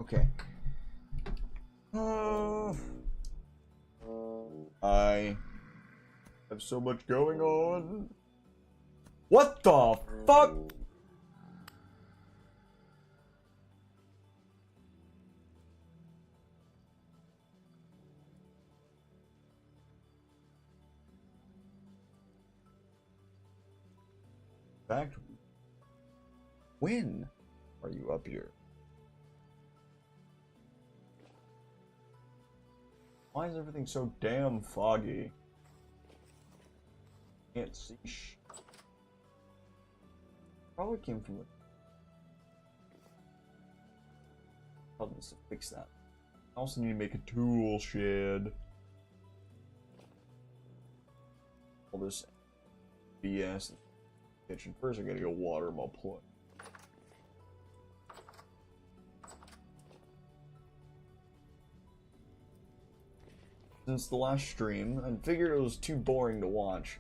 Okay. I have so much going on. What the fuck? In fact, when are you up here? Why is everything so damn foggy? Can't see shit. Probably came from the... Probably needs to fix that. I also need to make a tool shed. All this BS in the kitchen. First I gotta go water my plant. Since the last stream, I figured it was too boring to watch.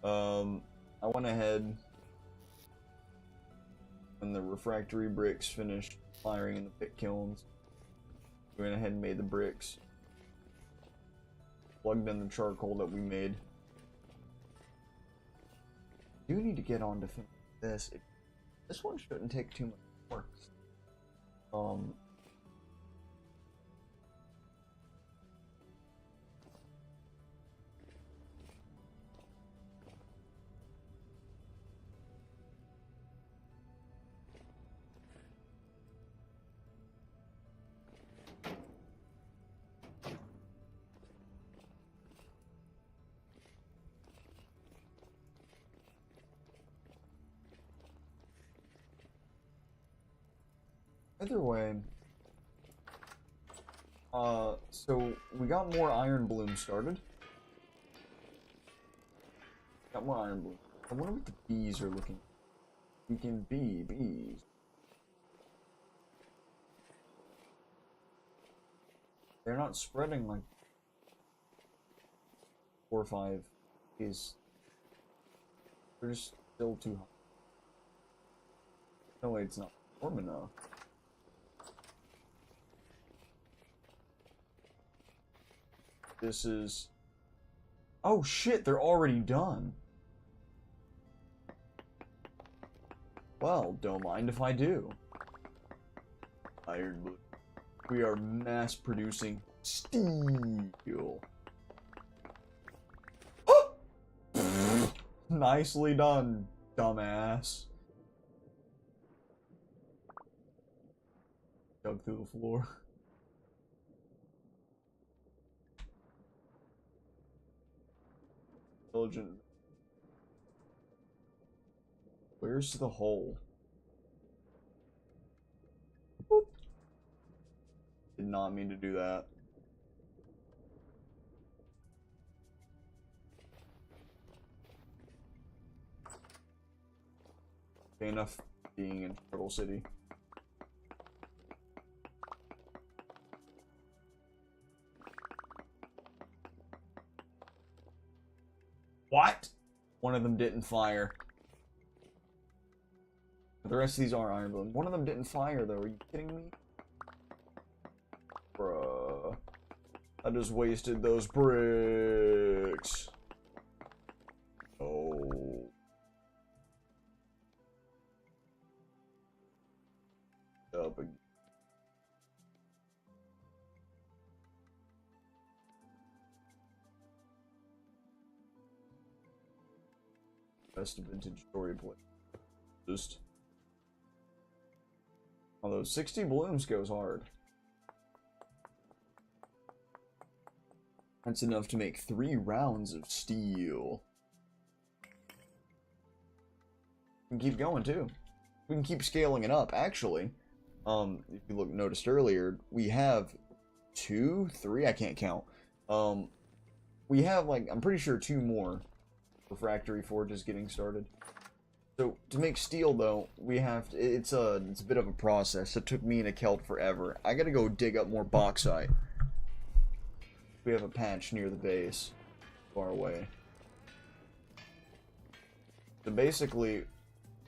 I went ahead when the refractory bricks finished firing in the pit kilns. We went ahead and made the bricks. Plugged in the charcoal that we made. I do need to get on to finish this. This one shouldn't take too much work. Either way, so we got more iron bloom started. Got more iron bloom. I wonder what the bees are looking. We can bees. They're not spreading like 4 or 5 bees. They're just still too hot. No way, it's not warm enough. This is... Oh shit, they're already done. Well, don't mind if I do. Iron Blue. We are mass producing steel. Nicely done, dumbass. Dug through the floor. Intelligent. Where's the hole? Boop. Did not mean to do that. Okay, enough being in Turtle City. What? One of them didn't fire. The rest of these are iron bloom. One of them didn't fire though. Are you kidding me? Bruh. I just wasted those bricks. Oh. Up again. Best vintage story play. Just. Although 60 blooms goes hard. That's enough to make 3 rounds of steel. We can keep going too. We can keep scaling it up. Actually, if you noticed earlier, we have 2, 3, I can't count. We have, like, I'm pretty sure 2 more refractory forges getting started. So, to make steel, though, we have to, it's a bit of a process. It took me and a Celt forever. I gotta go dig up more bauxite. We have a patch near the base, far away. So basically,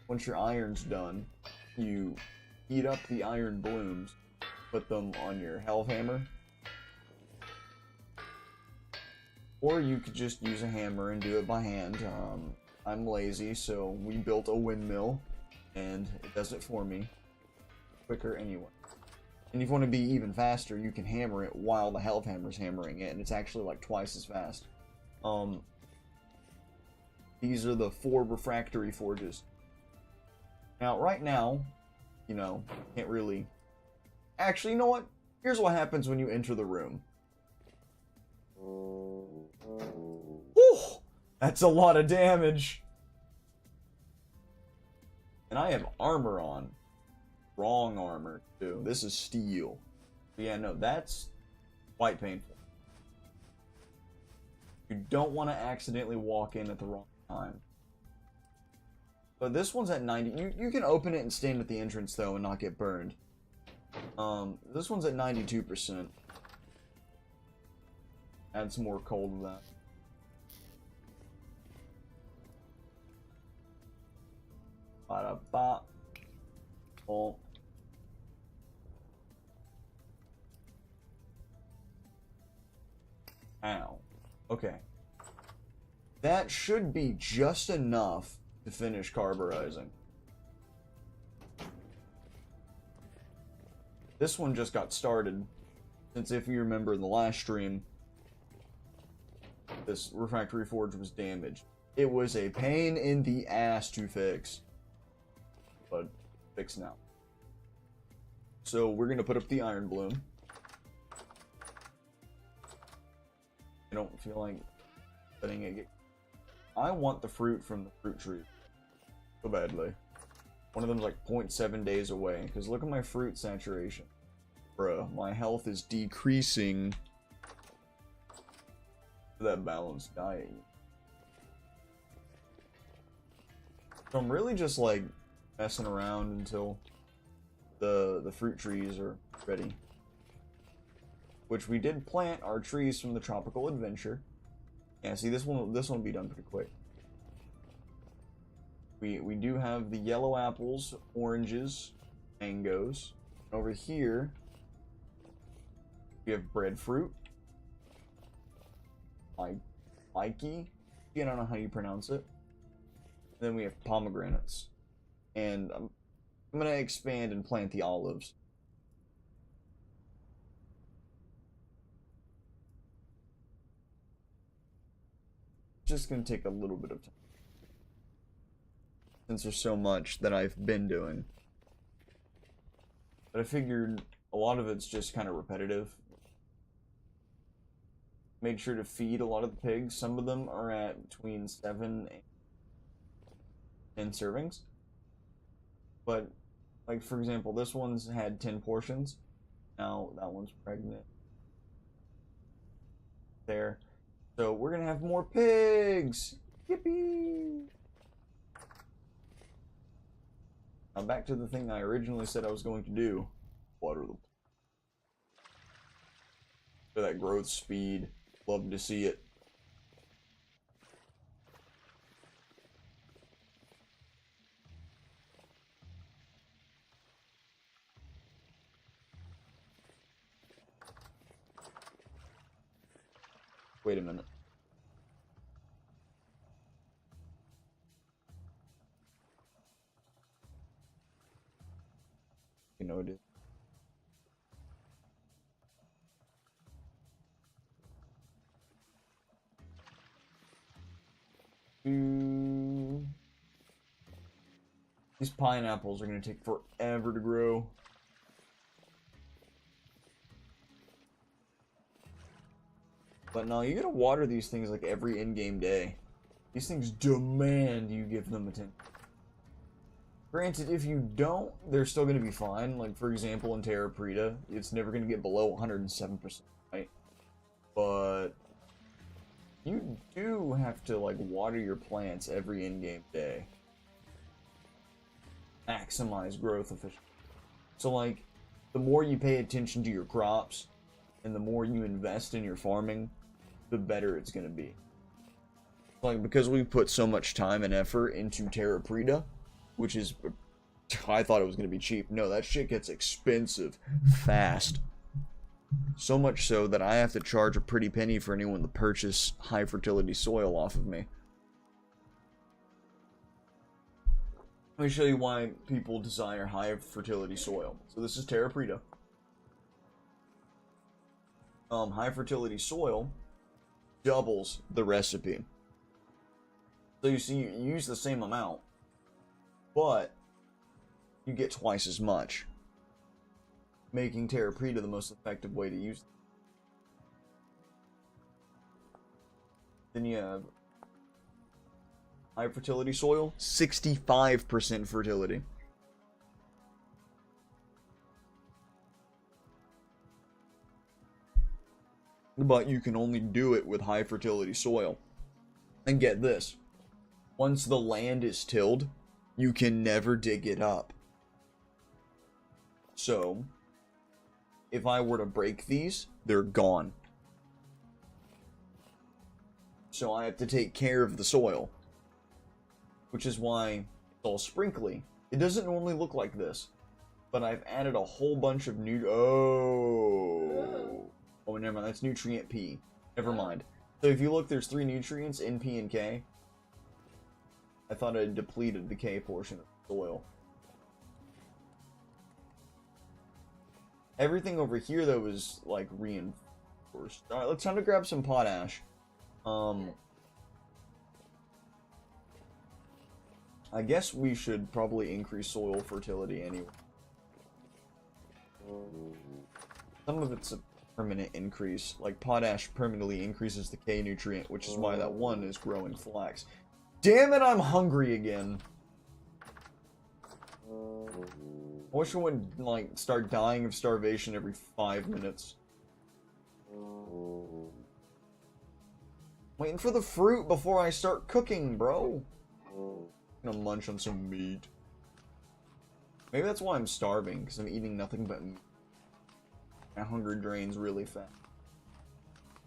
once your iron's done, you heat up the iron blooms, put them on your Hellhammer. Or you could just use a hammer and do it by hand. I'm lazy, so we built a windmill, and it does it for me quicker anyway. And if you want to be even faster, you can hammer it while the Hellhammer's hammering it, and it's actually like twice as fast. These are the 4 refractory forges. Now, right now, you know, can't really... Actually, you know what? Here's what happens when you enter the room. Whew! That's a lot of damage. And I have armor on. Wrong armor, too. This is steel. But yeah, no, that's quite painful. You don't want to accidentally walk in at the wrong time. But this one's at 90. You can open it and stand at the entrance, though, and not get burned. This one's at 92%. Add some more coal to that. Ba-da-ba. Oh. Ow. Okay. That should be just enough to finish carburizing. This one just got started, since if you remember in the last stream, this refractory forge was damaged. It was a pain in the ass to fix, but fixed now. So we're gonna put up the iron bloom. I don't feel like letting it get... I want the fruit from the fruit tree so badly. One of them's like 0.7 days away, because look at my fruit saturation. Bruh, my health is decreasing. That balanced diet. So I'm really just like messing around until the fruit trees are ready. Which we did plant our trees from the Tropical Adventure. Yeah, see, this one will be done pretty quick. We do have the yellow apples, oranges, mangoes. Over here, we have breadfruit. Likey. I don't know how you pronounce it. Then we have pomegranates. And I'm going to expand and plant the olives. Just going to take a little bit of time, since there's so much that I've been doing. But I figured a lot of it's just kind of repetitive. Made sure to feed a lot of the pigs. Some of them are at between 7 and 10 servings. But, like, for example, this one's had 10 portions. Now that one's pregnant. There. So we're gonna have more pigs! Yippee! Now back to the thing I originally said I was going to do. Water them. For that growth speed. Love to see it. Wait a minute. You know it is. These pineapples are going to take forever to grow. But no, you gotta water these things like every in-game day. These things demand you give them attention. Granted, if you don't, they're still going to be fine. Like, for example, in Terra Preta, it's never going to get below 107%, right? But you do have to, like, water your plants every in-game day. Maximize growth efficiency. So, like, the more you pay attention to your crops, and the more you invest in your farming, the better it's going to be. Like, because we put so much time and effort into Terra Preta, which is, I thought it was going to be cheap. No, that shit gets expensive fast. So much so that I have to charge a pretty penny for anyone to purchase high fertility soil off of me. Let me show you why people desire high fertility soil. So this is Terra Preta. High fertility soil doubles the recipe. So you see, you use the same amount, but you get twice as much, making Terra Preta the most effective way to use it. Then you have high fertility soil, 65% fertility. But you can only do it with high fertility soil. And get this, once the land is tilled, you can never dig it up. So, if I were to break these, they're gone. So I have to take care of the soil. Which is why it's all sprinkly. It doesn't normally look like this. But I've added a whole bunch of new... Oh, never mind. That's nutrient P. Never mind. So if you look, there's 3 nutrients, N, P, and K. I thought I depleted the K portion of the soil. Everything over here, though, is, like, reinforced. Alright, let's time to grab some potash. I guess we should probably increase soil fertility anyway. Some of it's a permanent increase. Like, potash permanently increases the K nutrient, which is why that one is growing flax. Damn it, I'm hungry again. I wish I wouldn't, like, start dying of starvation every 5 minutes. Waiting for the fruit before I start cooking, bro. I'm gonna munch on some meat. Maybe that's why I'm starving, because I'm eating nothing but meat. My hunger drains really fast.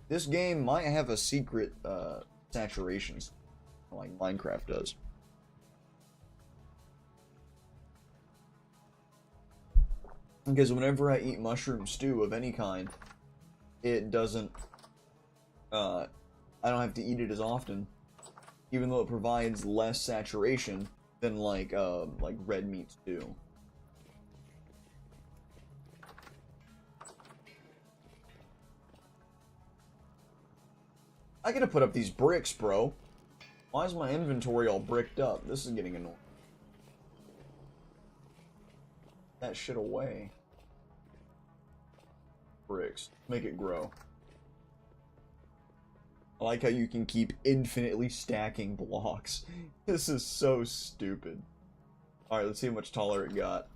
This game might have a secret saturation, like Minecraft does. Because whenever I eat mushroom stew of any kind, it doesn't, I don't have to eat it as often, even though it provides less saturation than like red meat stew. I gotta put up these bricks, bro. Why is my inventory all bricked up? This is getting annoying. That shit away. Bricks. Make it grow. I like how you can keep infinitely stacking blocks. This is so stupid. Alright, let's see how much taller it got.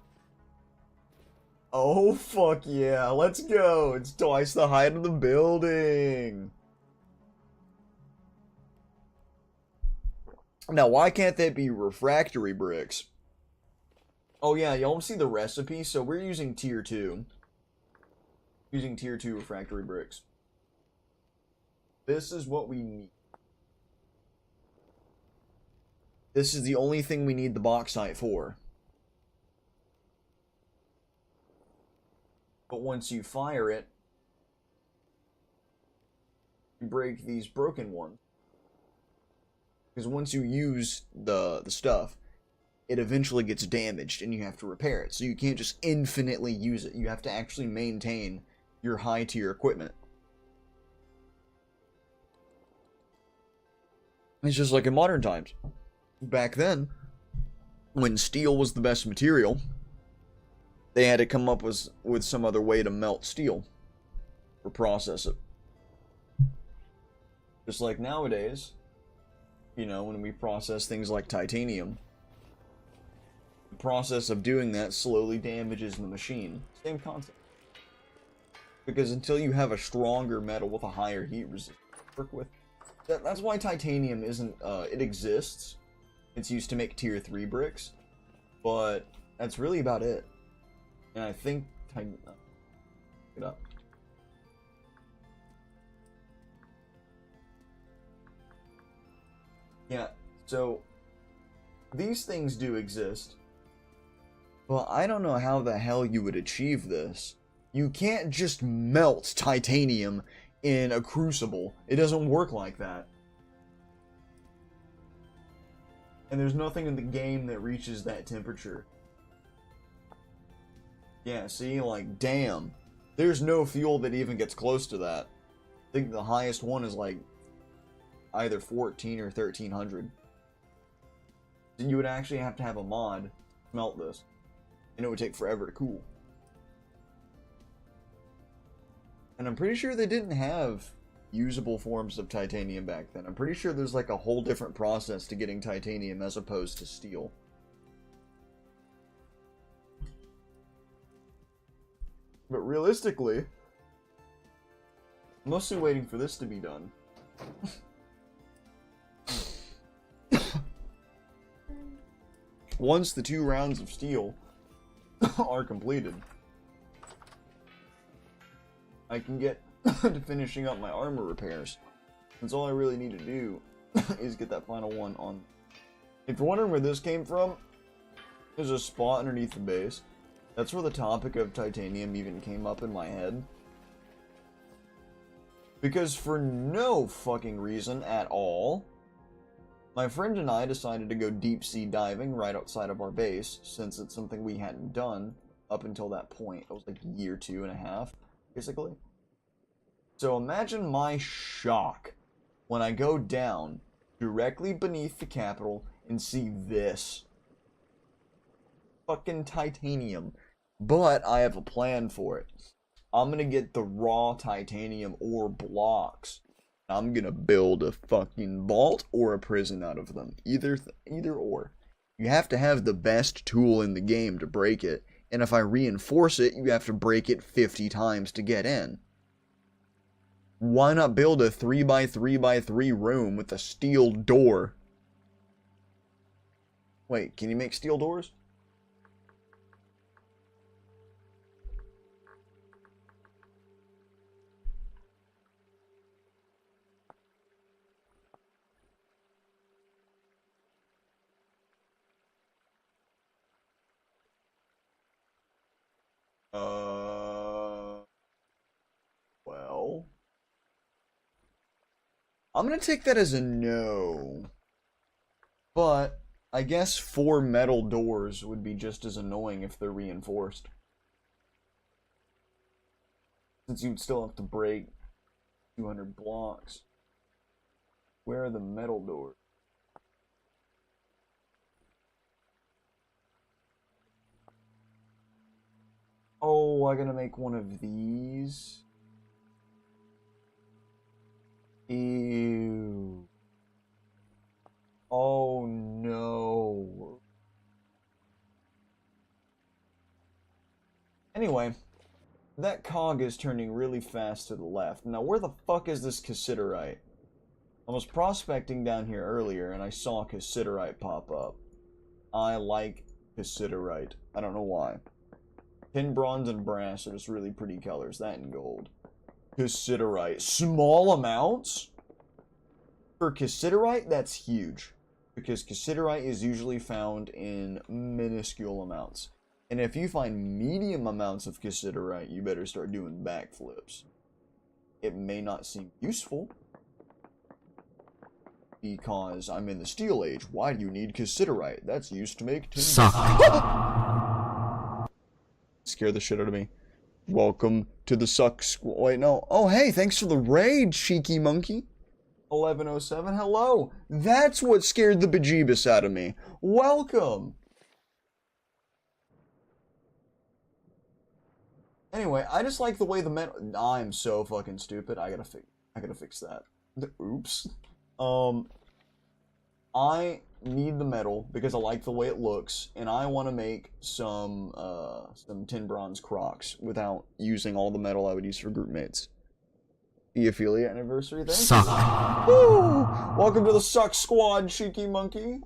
Oh, fuck yeah. Let's go. It's twice the height of the building. Now, why can't that be refractory bricks? Oh yeah, y'all see the recipe? So we're using tier 2. Using tier 2 refractory bricks. This is what we need. This is the only thing we need the bauxite for. But once you fire it, you break these broken ones. Because once you use the stuff, it eventually gets damaged and you have to repair it. So you can't just infinitely use it. You have to actually maintain your high tier equipment. It's just like in modern times. Back then, when steel was the best material, they had to come up with some other way to melt steel or process it. Just like nowadays, you know, when we process things like titanium, The process of doing that slowly damages the machine. Same concept. Because until you have a stronger metal with a higher heat resistance to work with, that's why titanium isn't, it exists. It's used to make tier 3 bricks, but that's really about it. And I think, it up. Yeah, so these things do exist, but I don't know how the hell you would achieve this. You can't just melt titanium in a crucible. It doesn't work like that. And there's nothing in the game that reaches that temperature. Yeah, see, like, damn. There's no fuel that even gets close to that. I think the highest one is like either 14 or 1300. You would actually have to have a mod melt this, and it would take forever to cool. And I'm pretty sure they didn't have usable forms of titanium back then. I'm pretty sure there's like a whole different process to getting titanium as opposed to steel. But realistically, I'm mostly waiting for this to be done. Once the 2 rounds of steel are completed, I can get to finishing up my armor repairs. That's all I really need to do is get that final one on. If you're wondering where this came from, there's a spot underneath the base. That's where the topic of titanium even came up in my head. Because for no fucking reason at all, my friend and I decided to go deep sea diving right outside of our base, since it's something we hadn't done up until that point. It was like year 2.5, basically. So imagine my shock when I go down directly beneath the Capitol and see this. Fucking titanium. But I have a plan for it. I'm gonna get the raw titanium ore blocks. I'm gonna build a fucking vault or a prison out of them. Either or. You have to have the best tool in the game to break it. And if I reinforce it, you have to break it 50 times to get in. Why not build a 3x3x3 room with a steel door? Wait, can you make steel doors? Well, I'm gonna take that as a no. But I guess 4 metal doors would be just as annoying if they're reinforced. Since you'd still have to break 200 blocks. Where are the metal doors? Oh, I gotta make one of these. Ew. Oh no. Anyway, that cog is turning really fast to the left. Now, where the fuck is this cassiterite? I was prospecting down here earlier and I saw cassiterite pop up. I like cassiterite. I don't know why. Tin, bronze, and brass are just really pretty colors. That and gold. Cassiterite. Small amounts? For cassiterite, that's huge. Because cassiterite is usually found in minuscule amounts. And if you find medium amounts of cassiterite, you better start doing backflips. It may not seem useful. Because I'm in the Steel Age. Why do you need cassiterite? That's used to make tin. Succ. Scare the shit out of me. Welcome to the Succ. Wait, no. Oh, hey, thanks for the raid, cheeky monkey. 1107, hello. That's what scared the bejeebus out of me. Welcome. Anyway, I just like the way the metal. I'm so fucking stupid. I gotta fix that. Oops. I need the metal because I like the way it looks, and I want to make some tin bronze Crocs without using all the metal I would use for group mates. The affiliate anniversary, thank Succ. you. Woo! Welcome to the Succ squad, cheeky monkey.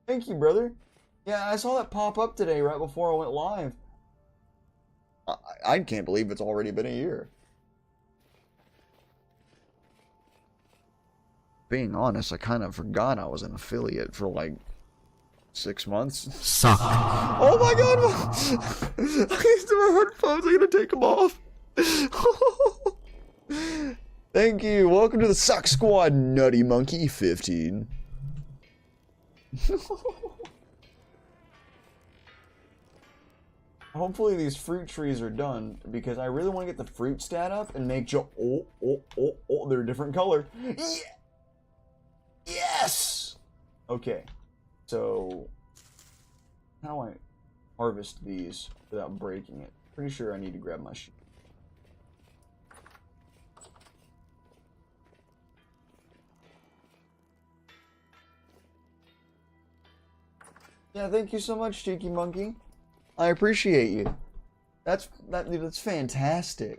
Thank you, brother. Yeah, I saw that pop up today right before I went live. I can't believe it's already been a year. Being honest, I kind of forgot I was an affiliate for like 6 months. Succ. Oh my god! I used to my headphones. I'm gonna take them off. Thank you. Welcome to the Succ Squad, Nutty Monkey 15. Hopefully these fruit trees are done because I really want to get the fruit stat up and make sure. Oh, they're a different color. Yeah. Yes. Okay. So how do I harvest these without breaking it? Pretty sure I need to grab my sheet. Yeah, thank you so much, Cheeky Monkey. I appreciate you. That's fantastic.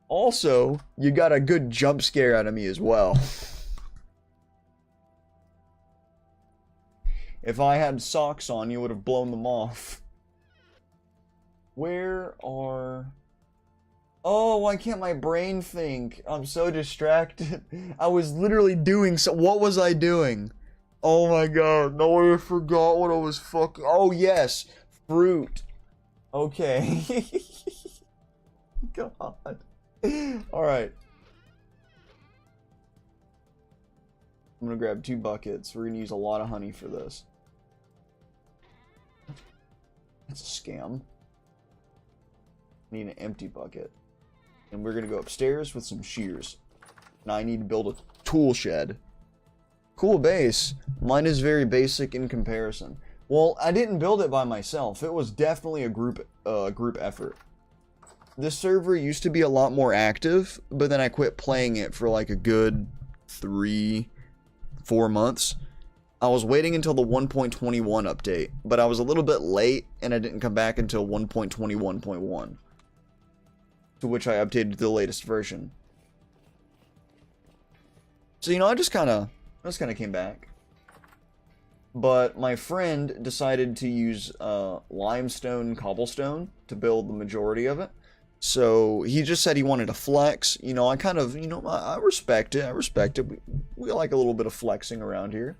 Also, you got a good jump scare out of me as well. If I had socks on, you would have blown them off. Where are... Oh, why can't my brain think? I'm so distracted. I was literally doing so... What was I doing? Oh my god, no, I forgot what I was fucking... Oh, yes. Fruit. Okay. God. Alright. I'm gonna grab 2 buckets. We're gonna use a lot of honey for this. That's a scam. Need an empty bucket. And we're gonna go upstairs with some shears. Now I need to build a tool shed. Cool base. Mine is very basic in comparison. Well, I didn't build it by myself. It was definitely a group effort. This server used to be a lot more active, but then I quit playing it for like a good 3-4 months. I was waiting until the 1.21 update, but I was a little bit late and I didn't come back until 1.21.1, to which I updated to the latest version. So, you know, I just kind of came back. But my friend decided to use limestone cobblestone to build the majority of it. So he just said he wanted to flex. You know, I kind of, you know, I respect it. I respect it. We like a little bit of flexing around here.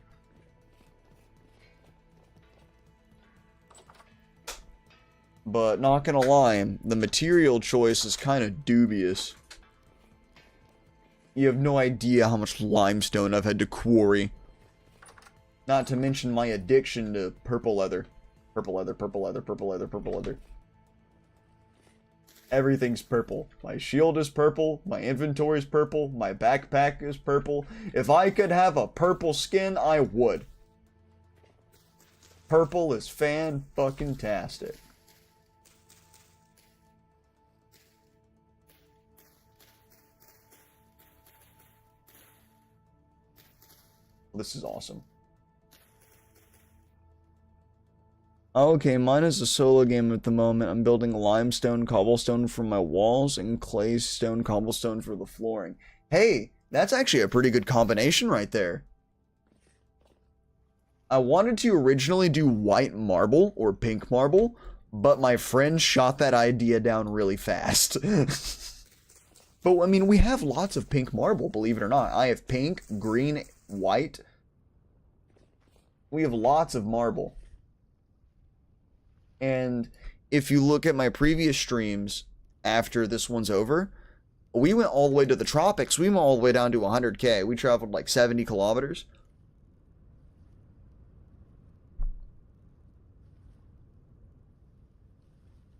But not gonna lie, the material choice is kind of dubious. You have no idea how much limestone I've had to quarry. Not to mention my addiction to purple leather. Purple leather, purple leather, purple leather, purple leather. Everything's purple. My shield is purple. My inventory is purple. My backpack is purple. If I could have a purple skin, I would. Purple is fan-fucking-tastic. This is awesome. Okay, mine is a solo game at the moment. I'm building limestone cobblestone for my walls and clay stone cobblestone for the flooring. Hey, that's actually a pretty good combination right there. I wanted to originally do white marble or pink marble, but my friend shot that idea down really fast. But, I mean, we have lots of pink marble, believe it or not. I have pink, green, white. We have lots of marble. And if you look at my previous streams after this one's over, we went all the way to the tropics. We went all the way down to 100K. We traveled like 70 kilometers.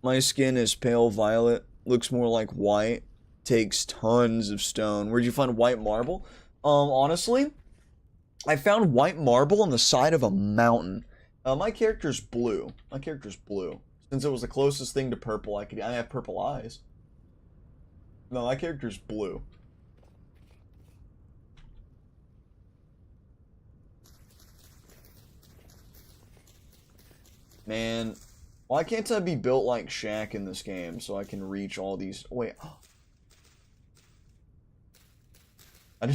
My skin is pale violet. Looks more like white. Takes tons of stone. Where'd you find white marble? Honestly, I found white marble on the side of a mountain. My character's blue. My character's blue. Since it was the closest thing to purple I have purple eyes. No, my character's blue. Man, why can't I be built like Shaq in this game so I can reach all these... Wait. I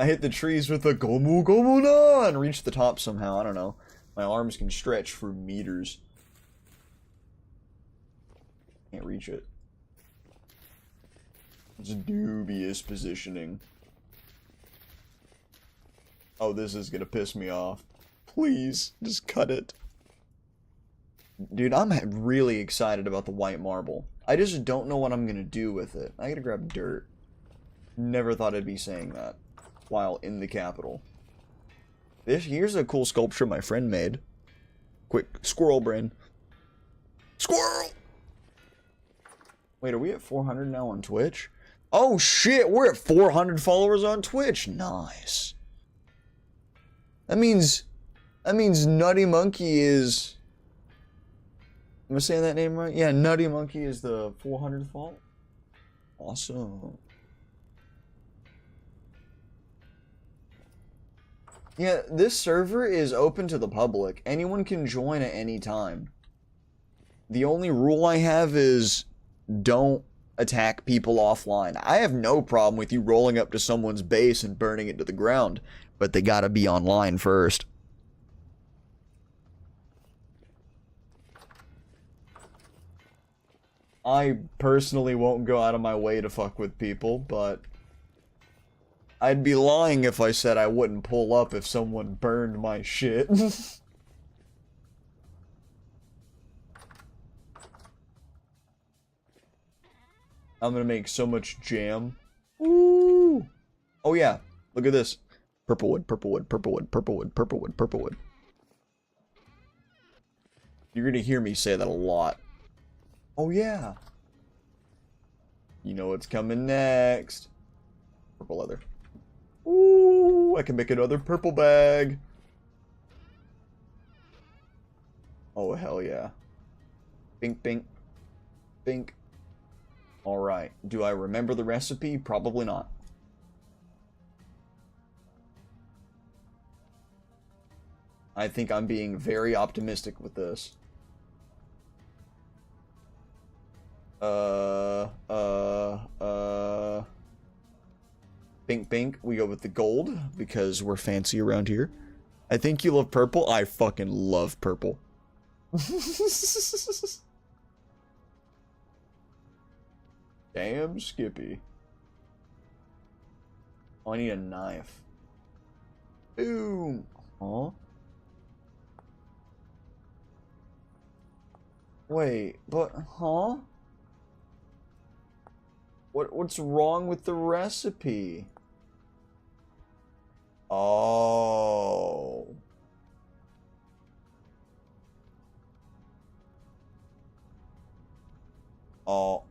hit the trees with a Gomu Gomu na and reached the top somehow. I don't know. My arms can stretch for meters. Can't reach it. It's dubious positioning. Oh, this is gonna piss me off. Please, just cut it. Dude, I'm really excited about the white marble. I just don't know what I'm gonna do with it. I gotta grab dirt. Never thought I'd be saying that while in the capital. Here's a cool sculpture my friend made. Quick, squirrel brain. Squirrel! Wait, are we at 400 now on Twitch? Oh shit, we're at 400 followers on Twitch. Nice. That means Nutty Monkey is... Am I saying that name right? Yeah, Nutty Monkey is the 400th follower. Awesome. Yeah, this server is open to the public. Anyone can join at any time. The only rule I have is don't attack people offline. I have no problem with you rolling up to someone's base and burning it to the ground, but they gotta be online first. I personally won't go out of my way to fuck with people, but I'd be lying if I said I wouldn't pull up if someone burned my shit. I'm gonna make so much jam. Ooh! Oh yeah, look at this. Purple wood, purple wood, purple wood, purple wood, purple wood, purple wood. You're gonna hear me say that a lot. Oh yeah. You know what's coming next. Purple leather. Ooh, I can make another purple bag. Oh hell yeah. Bink, bink, bink. Alright, do I remember the recipe? Probably not. I think I'm being very optimistic with this. Bink, bink. We go with the gold because we're fancy around here. I think you love purple. I fucking love purple. Damn, Skippy. Oh, I need a knife. Boom. Huh? Wait, but, huh? What's wrong with the recipe? Oh. Oh.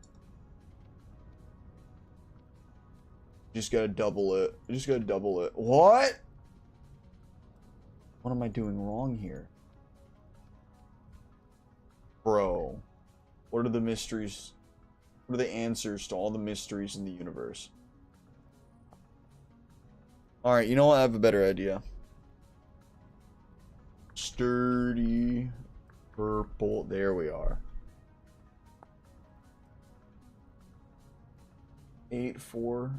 Just gotta double it. Just gotta double it. What? What am I doing wrong here? Bro. What are the mysteries? What are the answers to all the mysteries in the universe? Alright, you know what? I have a better idea. Sturdy purple. There we are. 8, 4,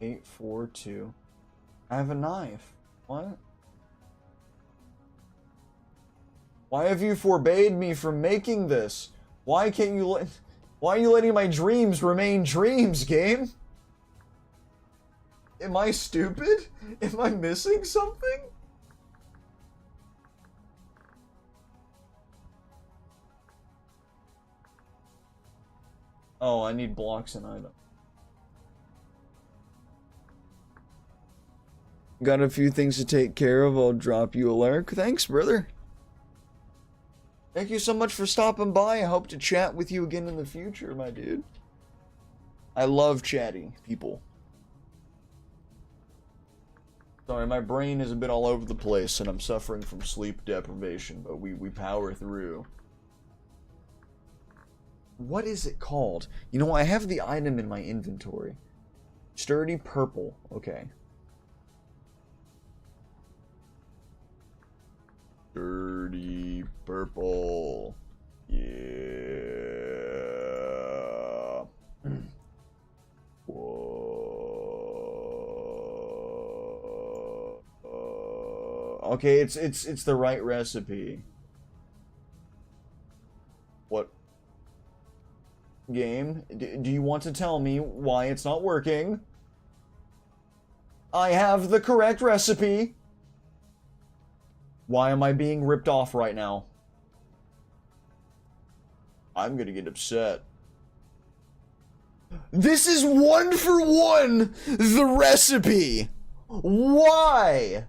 8, 4, 2. I have a knife. What? Why have you forbade me from making this? Why can't you let... Why are you letting my dreams remain dreams, game? Am I stupid? Am I missing something? Oh, I need blocks and items. Got a few things to take care of. I'll drop you a lurk. Thanks, brother. Thank you so much for stopping by. I hope to chat with you again in the future, my dude. I love chatting people. Sorry, my brain is a bit all over the place and I'm suffering from sleep deprivation, but we power through. What is it called? You know, I have the item in my inventory. Sturdy purple. Okay. Dirty purple. Yeah. Whoa. Okay, it's the right recipe. What? Game? Do you want to tell me why it's not working? I have the correct recipe. Why am I being ripped off right now? I'm gonna get upset. This is 1-for-1 the recipe. Why?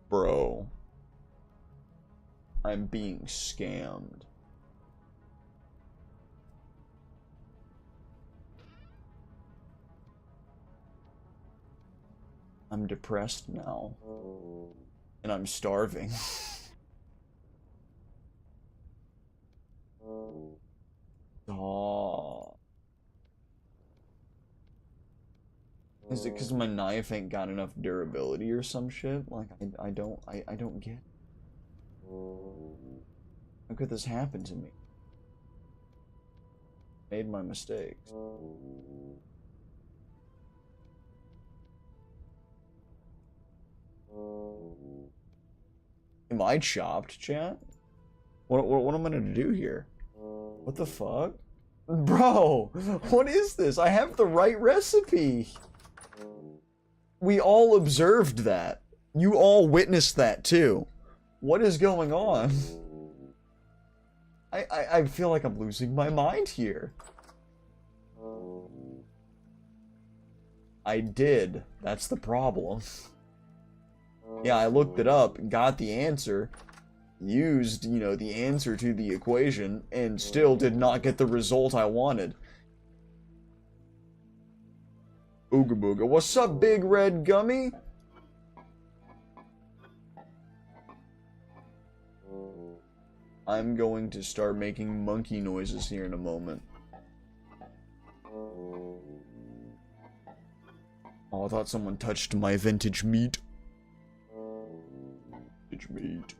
Bro. I'm being scammed. I'm depressed now. And I'm starving. Oh. Is it because my knife ain't got enough durability or some shit? Like, I don't get it. How could this happen to me? Made my mistakes. Am I chopped, chat? What am I gonna do here? What the fuck? Bro, what is this? I have the right recipe. We all observed that. You all witnessed that too. What is going on? I feel like I'm losing my mind here. I did. That's the problem. Yeah, I looked it up, got the answer, used, you know, the answer to the equation, and still did not get the result I wanted. Ooga booga. What's up, big red gummy? I'm going to start making monkey noises here in a moment. Oh, I thought someone touched my vintage meat. Vintage meat.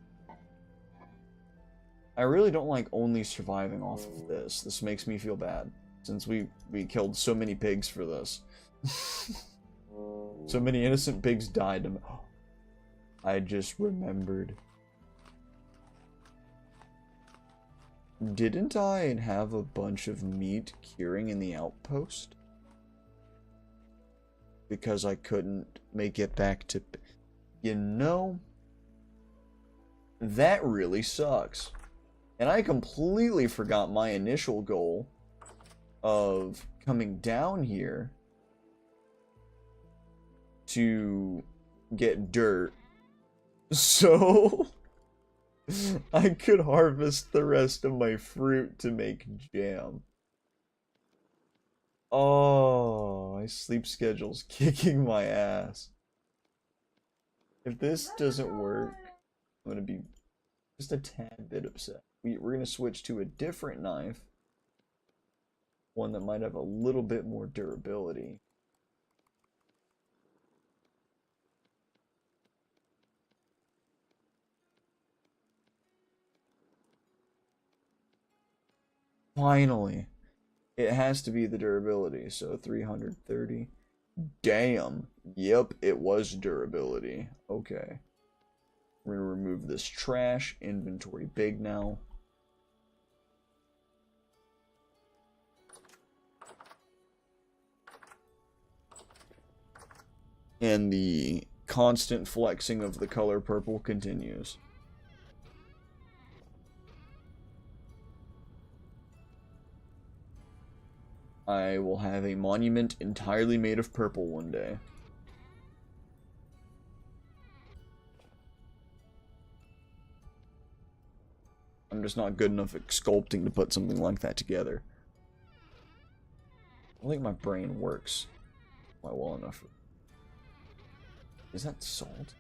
I really don't like only surviving off of this. This makes me feel bad. Since we killed so many pigs for this. So many innocent pigs died. I just remembered. Didn't I have a bunch of meat curing in the outpost? Because I couldn't make it back to... You know, that really sucks. And I completely forgot my initial goal of coming down here to get dirt. So... I could harvest the rest of my fruit to make jam. Oh, my sleep schedule's kicking my ass. If this doesn't work, I'm gonna be just a tad bit upset. We're gonna switch to a different knife. One that might have a little bit more durability. Finally. It has to be the durability, so 330. Damn. Yep, it was durability. Okay. We're gonna remove this trash. Inventory big now. And the constant flexing of the color purple continues. I will have a monument entirely made of purple one day. I'm just not good enough at sculpting to put something like that together. I don't think my brain works quite well enough. Is that salt?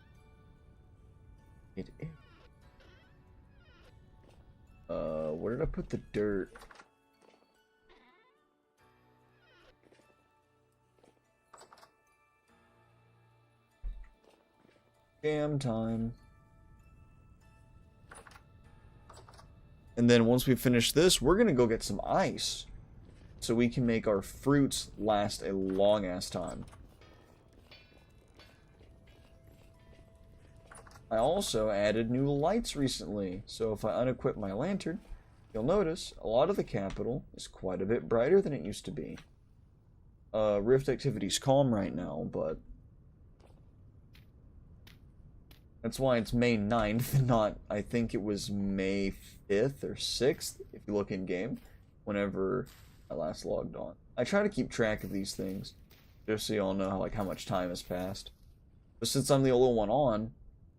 It is. Where did I put the dirt? Jam time. And then once we finish this, we're gonna go get some ice. So we can make our fruits last a long ass time. I also added new lights recently. So if I unequip my lantern, you'll notice a lot of the capital is quite a bit brighter than it used to be. Rift activity's calm right now, but that's why it's May 9th and not, I think it was May 5th or 6th, if you look in game, whenever I last logged on. I try to keep track of these things, just so y'all know how much time has passed. But since I'm the only one on,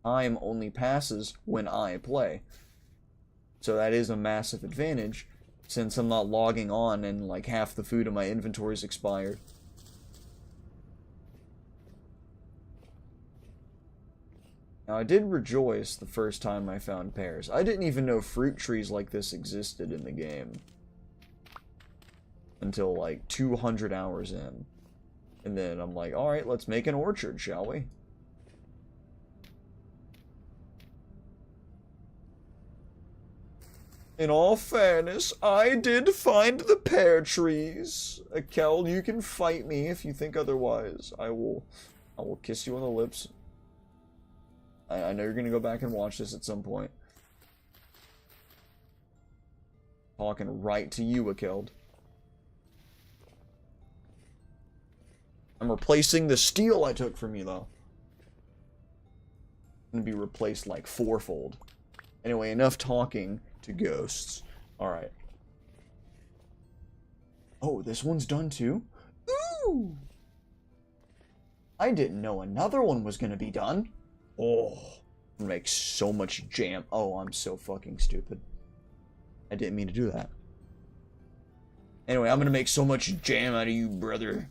time only passes when I play. So that is a massive advantage, since I'm not logging on and like half the food in my inventory is expired. Now I did rejoice the first time I found pears. I didn't even know fruit trees like this existed in the game. Until like 200 hours in. And then I'm like, alright, let's make an orchard, shall we? In all fairness, I did find the pear trees. Yall, you can fight me if you think otherwise. I will kiss you on the lips. I know you're gonna go back and watch this at some point. Talking right to you, Yall. I'm replacing the steel I took from you, though. Gonna be replaced like fourfold. Anyway, enough talking to ghosts. Alright. Oh, this one's done too? Ooh! I didn't know another one was gonna be done. Oh, make so much jam. Oh, I'm so fucking stupid. I didn't mean to do that. Anyway, I'm gonna make so much jam out of you, brother.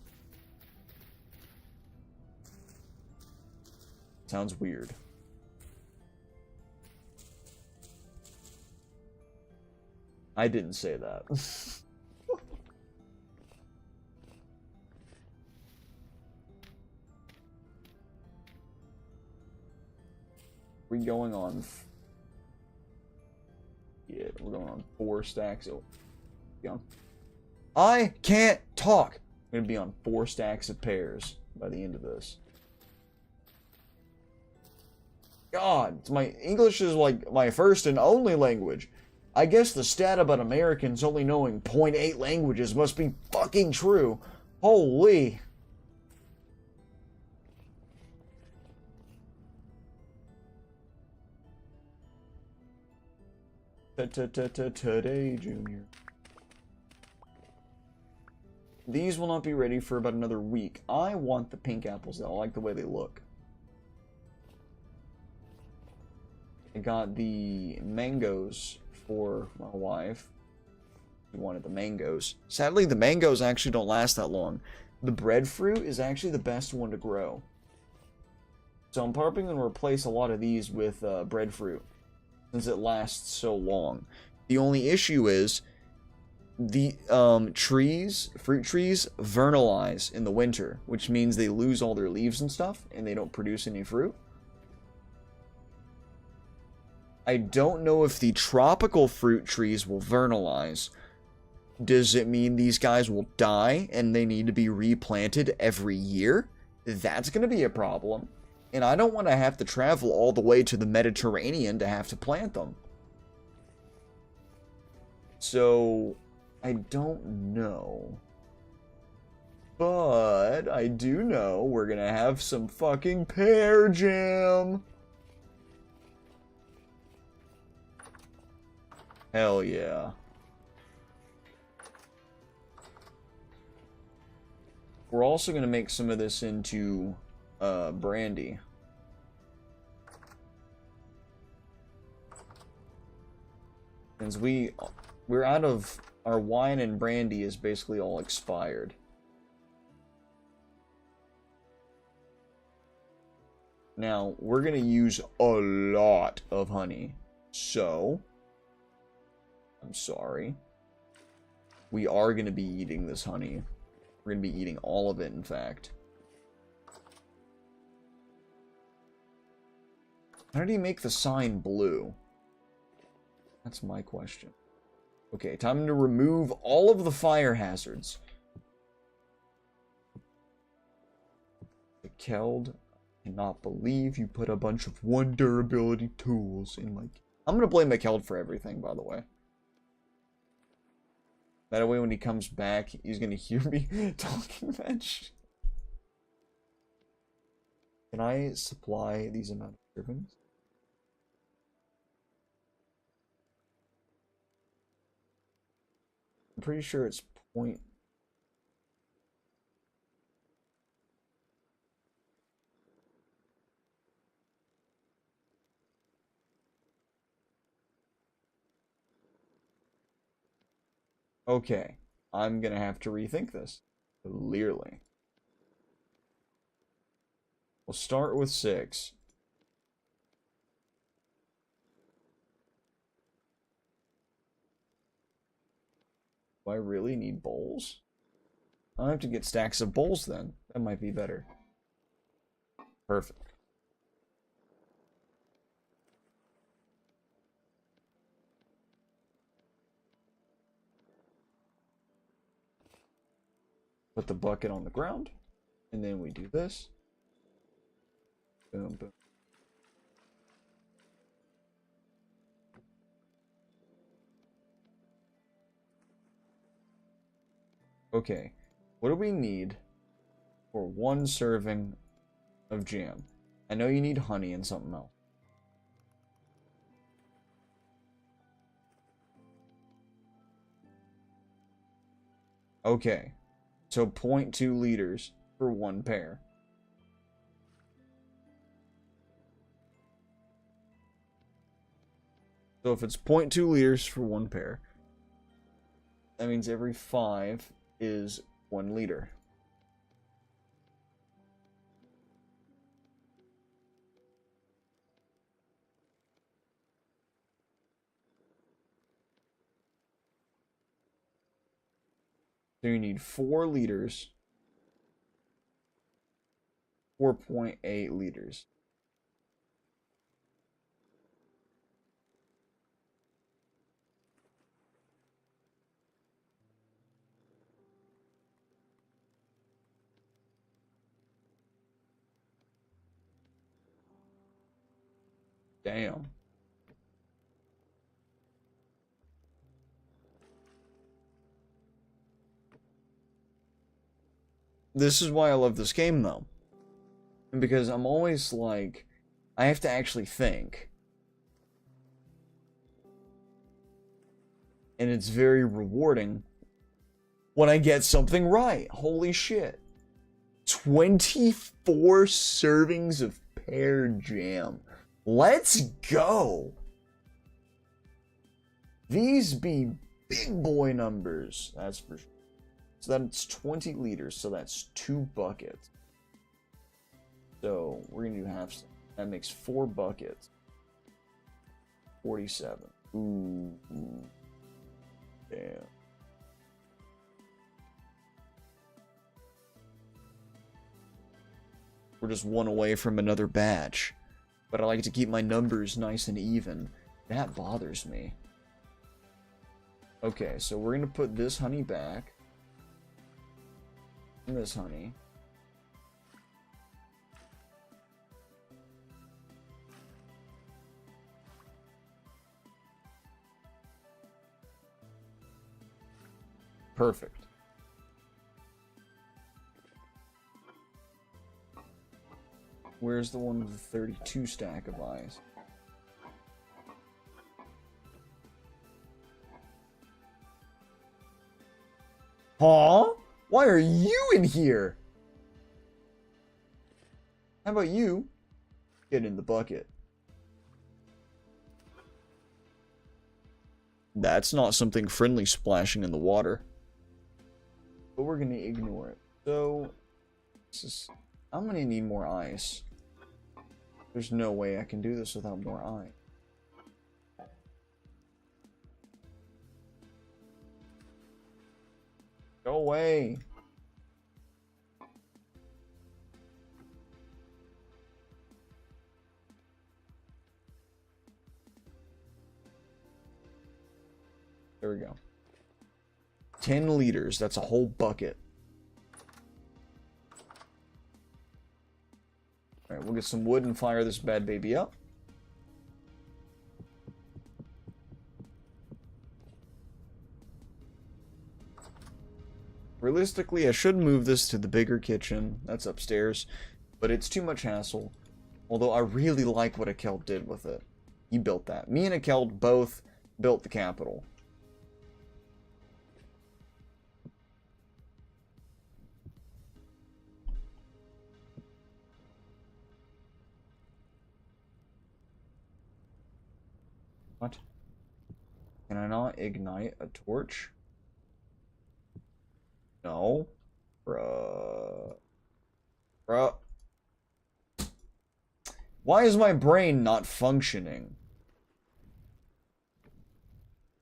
Sounds weird. I didn't say that. We going on? Yeah, we're going on 4 stacks. Oh, yeah. I can't talk. I'm gonna be on 4 stacks of pears by the end of this. God, English is like my first and only language. I guess the stat about Americans only knowing 0.8 languages must be fucking true. Holy. Today, Junior. These will not be ready for about another week. I want the pink apples though. I like the way they look. I got the mangoes for my wife. She wanted the mangoes. Sadly, the mangoes actually don't last that long. The breadfruit is actually the best one to grow. So I'm probably going to replace a lot of these with breadfruit, since it lasts so long. The only issue is the fruit trees vernalize in the winter, which means they lose all their leaves and stuff, and they don't produce any fruit. I don't know if the tropical fruit trees will vernalize. Does it mean these guys will die and they need to be replanted every year? That's going to be a problem. And I don't want to have to travel all the way to the Mediterranean to have to plant them. So, I don't know. But I do know we're going to have some fucking pear jam. Hell yeah. We're also going to make some of this into brandy. Since we're out of our wine, and brandy is basically all expired. Now, we're going to use a lot of honey. So, I'm sorry. We are going to be eating this honey. We're going to be eating all of it, in fact. How did he make the sign blue? That's my question. Okay, time to remove all of the fire hazards. The Keld, I cannot believe you put a bunch of 1 durability tools in, like... I'm gonna blame McKeld for everything, by the way. That way when he comes back, he's gonna hear me talking that shit. Can I supply these amount of servants? I'm pretty sure it's point. Okay, I'm gonna have to rethink this. Clearly. We'll start with 6. Do I really need bowls? I'll have to get stacks of bowls then. That might be better. Perfect. Put the bucket on the ground. And then we do this. Boom, boom. Okay, what do we need for 1 serving of jam? I know you need honey and something else. Okay, so 0.2 liters for 1 pair. So if it's 0.2 liters for 1 pair, that means every 5 is 1 liter. So you need 4 liters, 4.8 liters. Damn. This is why I love this game, though. Because I'm always like, I have to actually think. And it's very rewarding when I get something right. Holy shit. 24 servings of pear jam. Let's go! These be big boy numbers, that's for sure. So that's 20 liters, so that's 2 buckets. So we're gonna do half. That makes 4 buckets. 47. Ooh. Damn. We're just 1 away from another batch. But I like to keep my numbers nice and even. That bothers me. Okay, so we're gonna put this honey back. And this honey. Perfect. Where's the one with the 32 stack of eyes? Huh? Why are you in here? How about you get in the bucket? That's not something friendly splashing in the water. But we're gonna ignore it. So, I'm gonna need more ice. There's no way I can do this without more ice. Go away. There we go. 10 liters. That's a whole bucket. Alright, we'll get some wood and fire this bad baby up. Realistically, I should move this to the bigger kitchen. That's upstairs. But it's too much hassle. Although I really like what Akeld did with it. He built that. Me and Akeld both built the capital. What? Can I not ignite a torch? No. Bruh. Bruh. Why is my brain not functioning?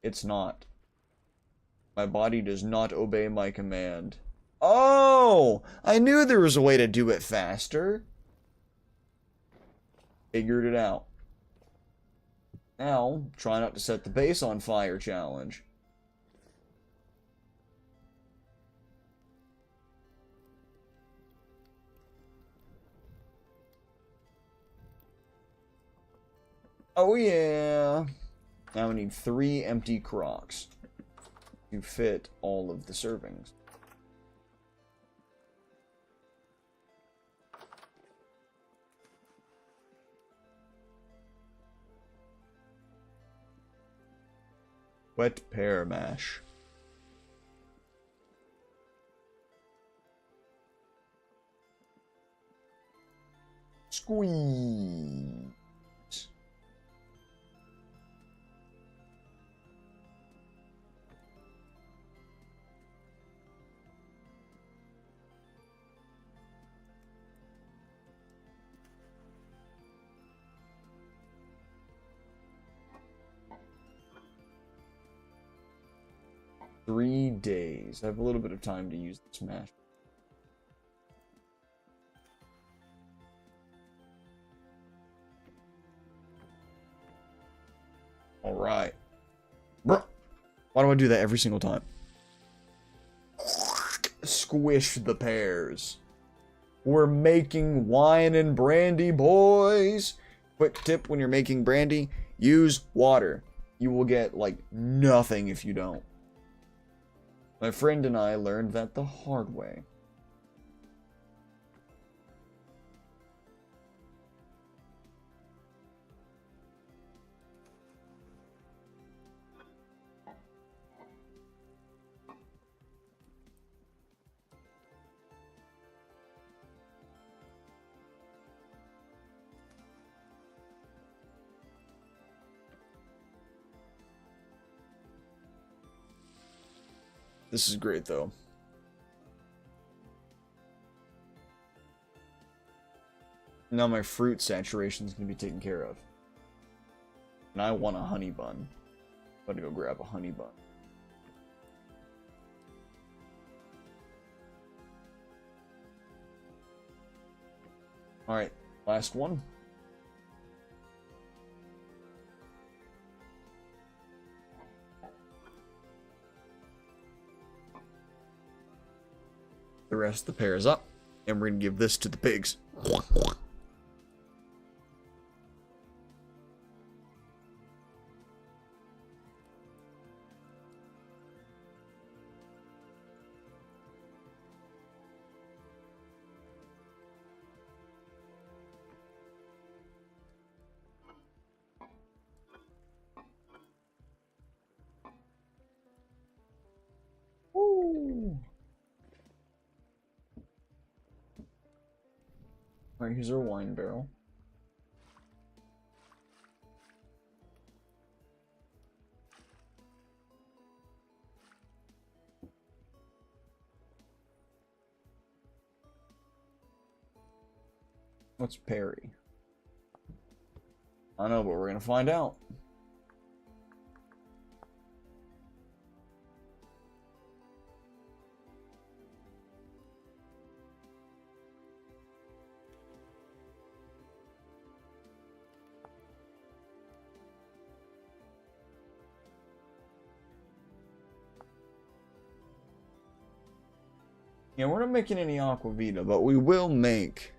It's not. My body does not obey my command. Oh! I knew there was a way to do it faster. Figured it out. Now, try not to set the base on fire challenge. Oh yeah! Now we need 3 empty crocks to fit all of the servings. Wet pear mash. Squeeze. 3 days. I have a little bit of time to use this mash. Alright. Bruh. Why do I do that every single time? Squish the pears. We're making wine and brandy, boys. Quick tip when you're making brandy, use water. You will get, like, nothing if you don't. My friend and I learned that the hard way. This is great, though. Now my fruit saturation is going to be taken care of. And I want a honey bun. I'm going to go grab a honey bun. Alright, last one. The rest of the pear is up, and we're going to give this to the pigs. Woo! Alright, here's our wine barrel. What's Perry? I don't know, but we're gonna find out. Yeah, we're not making any aquavita, but we will make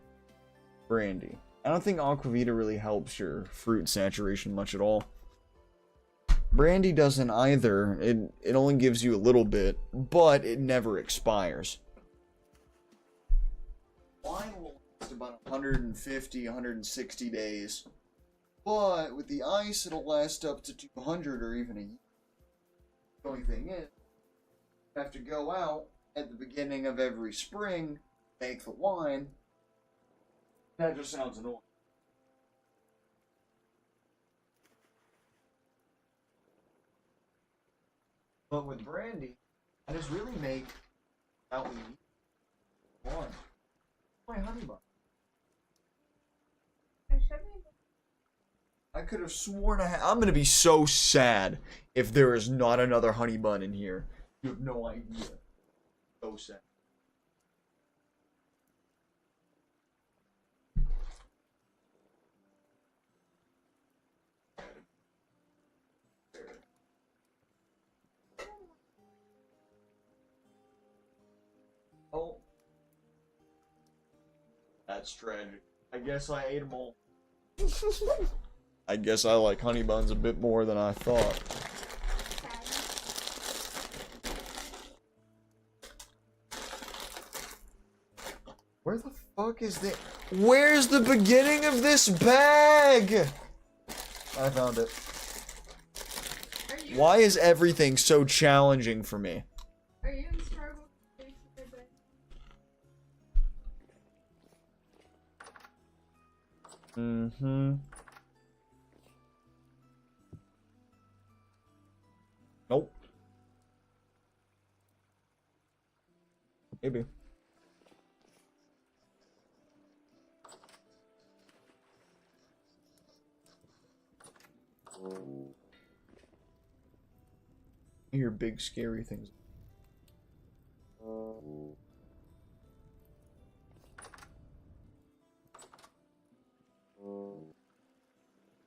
brandy. I don't think aquavita really helps your fruit saturation much at all. Brandy doesn't either. It only gives you a little bit, but it never expires. Wine will last about 150, 160 days. But with the ice, it'll last up to 200 or even a year. The only thing is, you have to go out at the beginning of every spring, make the wine. That just sounds annoying. But with brandy, I just really make out wine. My honey bun. I could have sworn I'm gonna be so sad if there is not another honey bun in here. You have no idea. So sad. Oh. That's tragic. I guess I ate them all. I guess I like honey buns a bit more than I thought. Where the fuck is the... Where's the beginning of this bag? I found it. Why is everything so challenging for me? Are you in struggle? Mm-hmm. Nope. Maybe. I hear big scary things.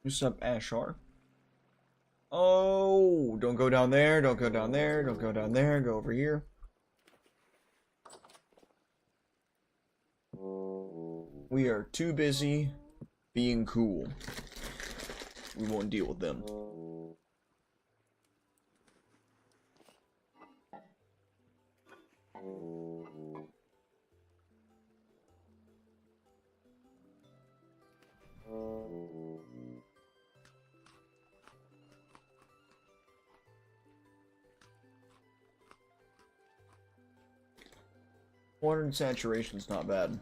What's up, Ashar? Oh, don't go down there, don't go down there, don't go down there, go over here. We are too busy being cool. We won't deal with them. Water saturation's not bad.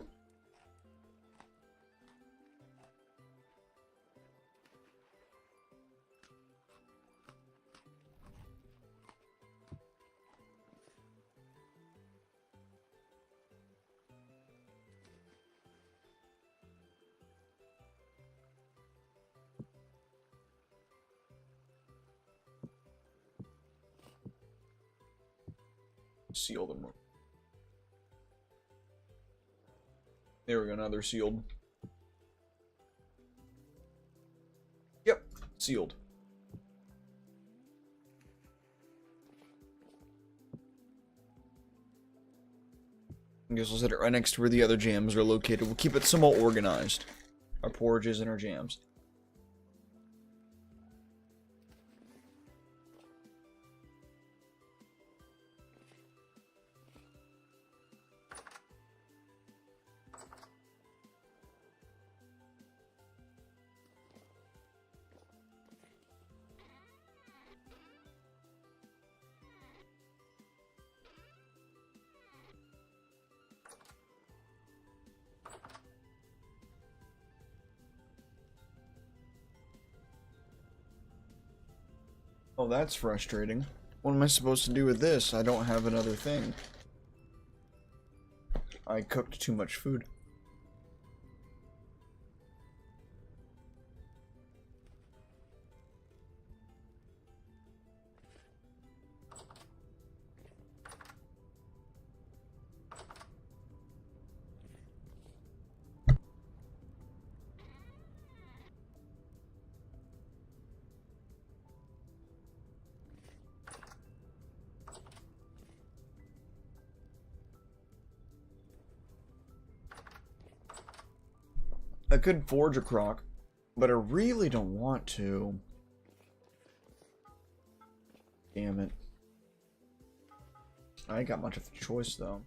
Seal them. There we go, now they're sealed. Yep, sealed. I guess we'll set it right next to where the other jams are located. We'll keep it somewhat organized. Our porridges and our jams. Oh, that's frustrating. What am I supposed to do with this? I don't have another thing. I cooked too much food. I could forge a croc, but I really don't want to. Damn it. I ain't got much of a choice, though.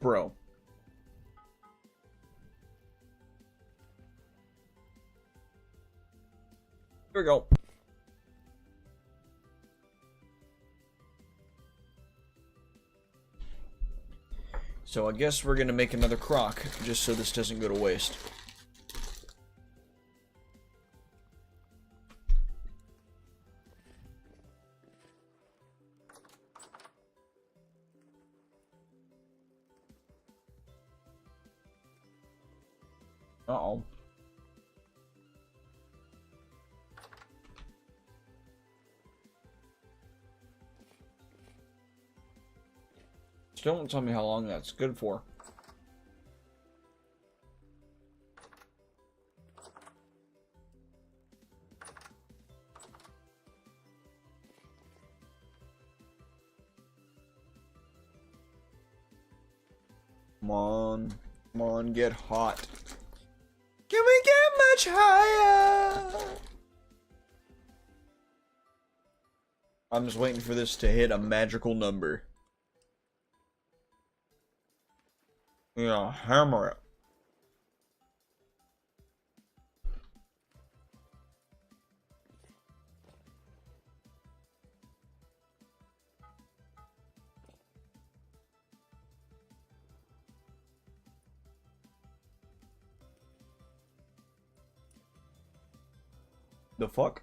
Bro. Here we go. So I guess we're gonna make another croc, just so this doesn't go to waste. Uh-oh. Still don't tell me how long that's good for. Come on. Come on, get hot. Can we get much higher? I'm just waiting for this to hit a magical number. Yeah, hammer it. The fuck?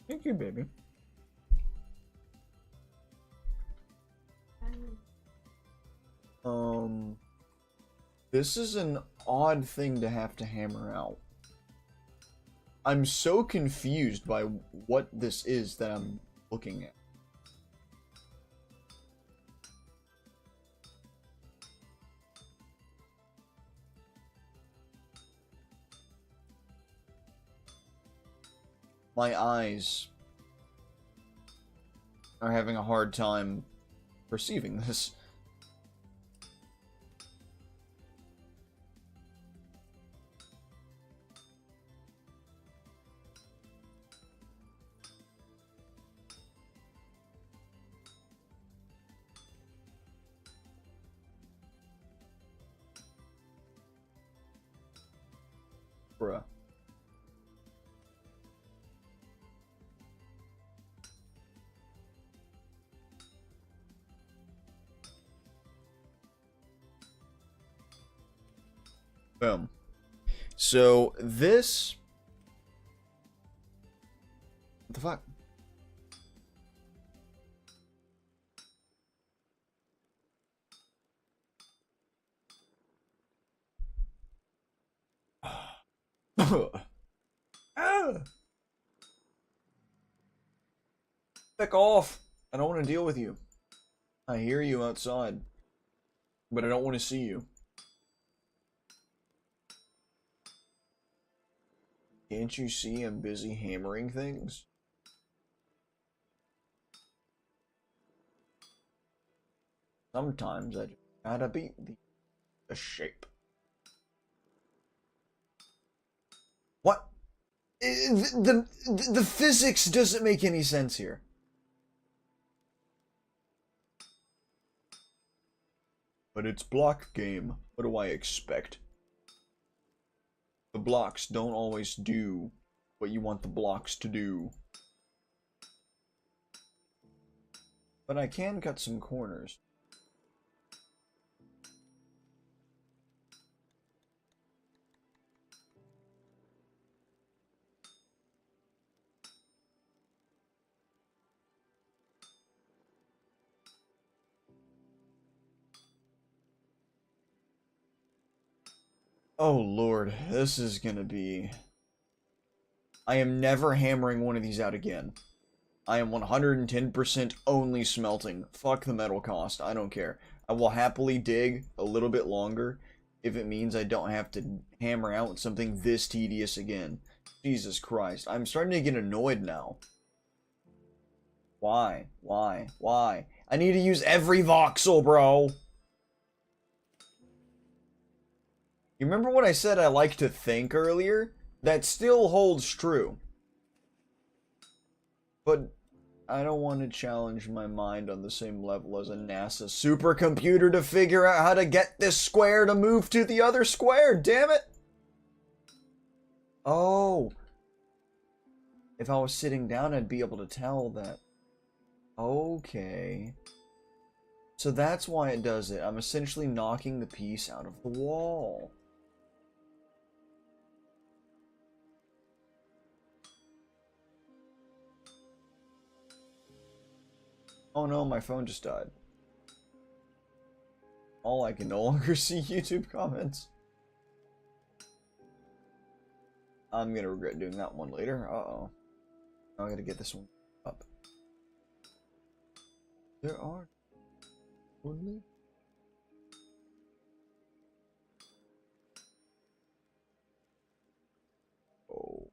Thank you, baby. This is an odd thing to have to hammer out. I'm so confused by what this is that I'm looking at. My eyes are having a hard time perceiving this. Bruh. Boom. So this... What the fuck? Back off! I don't want to deal with you. I hear you outside, but I don't want to see you. Can't you see I'm busy hammering things? Sometimes I just gotta beat the shape. What? The physics doesn't make any sense here. But it's block game. What do I expect? The blocks don't always do what you want the blocks to do. But I can cut some corners. Oh lord, this is gonna be... I am never hammering one of these out again. I am 110% only smelting. Fuck the metal cost, I don't care. I will happily dig a little bit longer if it means I don't have to hammer out something this tedious again. Jesus Christ, I'm starting to get annoyed now. Why? Why? Why? I need to use every voxel, bro. You remember what I said I like to think earlier? That still holds true. But I don't want to challenge my mind on the same level as a NASA supercomputer to figure out how to get this square to move to the other square, damn it! Oh. If I was sitting down, I'd be able to tell that. Okay. So that's why it does it. I'm essentially knocking the piece out of the wall. Oh no, my phone just died. I can no longer see YouTube comments. I'm gonna regret doing that one later. Uh-oh. I gotta get this one up. There are only oh.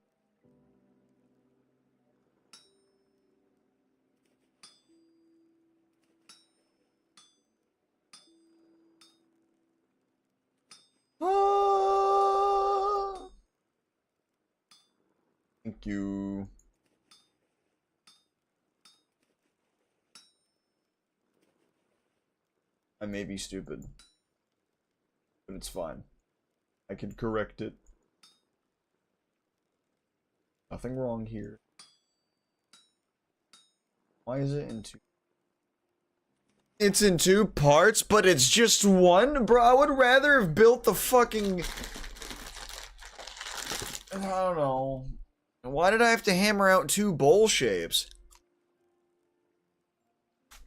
Ah! Thank you. I may be stupid, but it's fine. I can correct it. Nothing wrong here. Why is it in two? It's in two parts, but it's just one? Bro, I would rather have built the fucking... I don't know. Why did I have to hammer out two bowl shapes?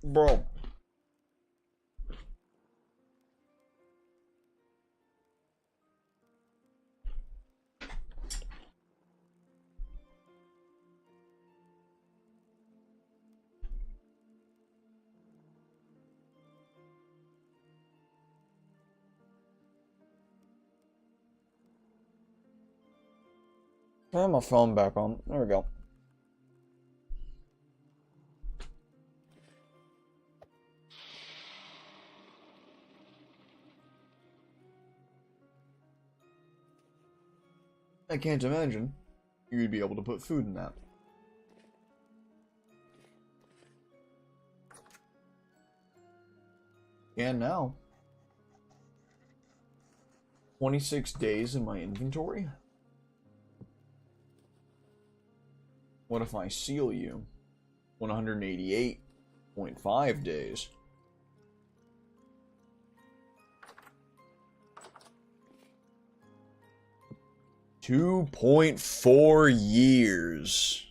Bro. Turn my phone back on. There we go. I can't imagine you'd be able to put food in that. And now, 26 days in my inventory? What if I seal you? 188.5 days. $2.4 years.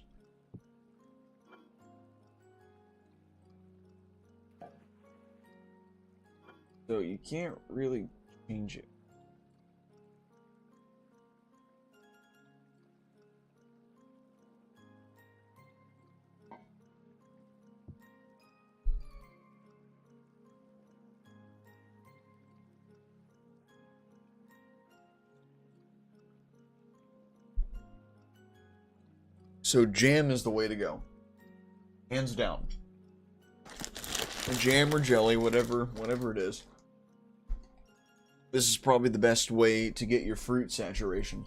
So you can't really change it. So jam is the way to go. Hands down. Jam or jelly, whatever it is. This is probably the best way to get your fruit saturation.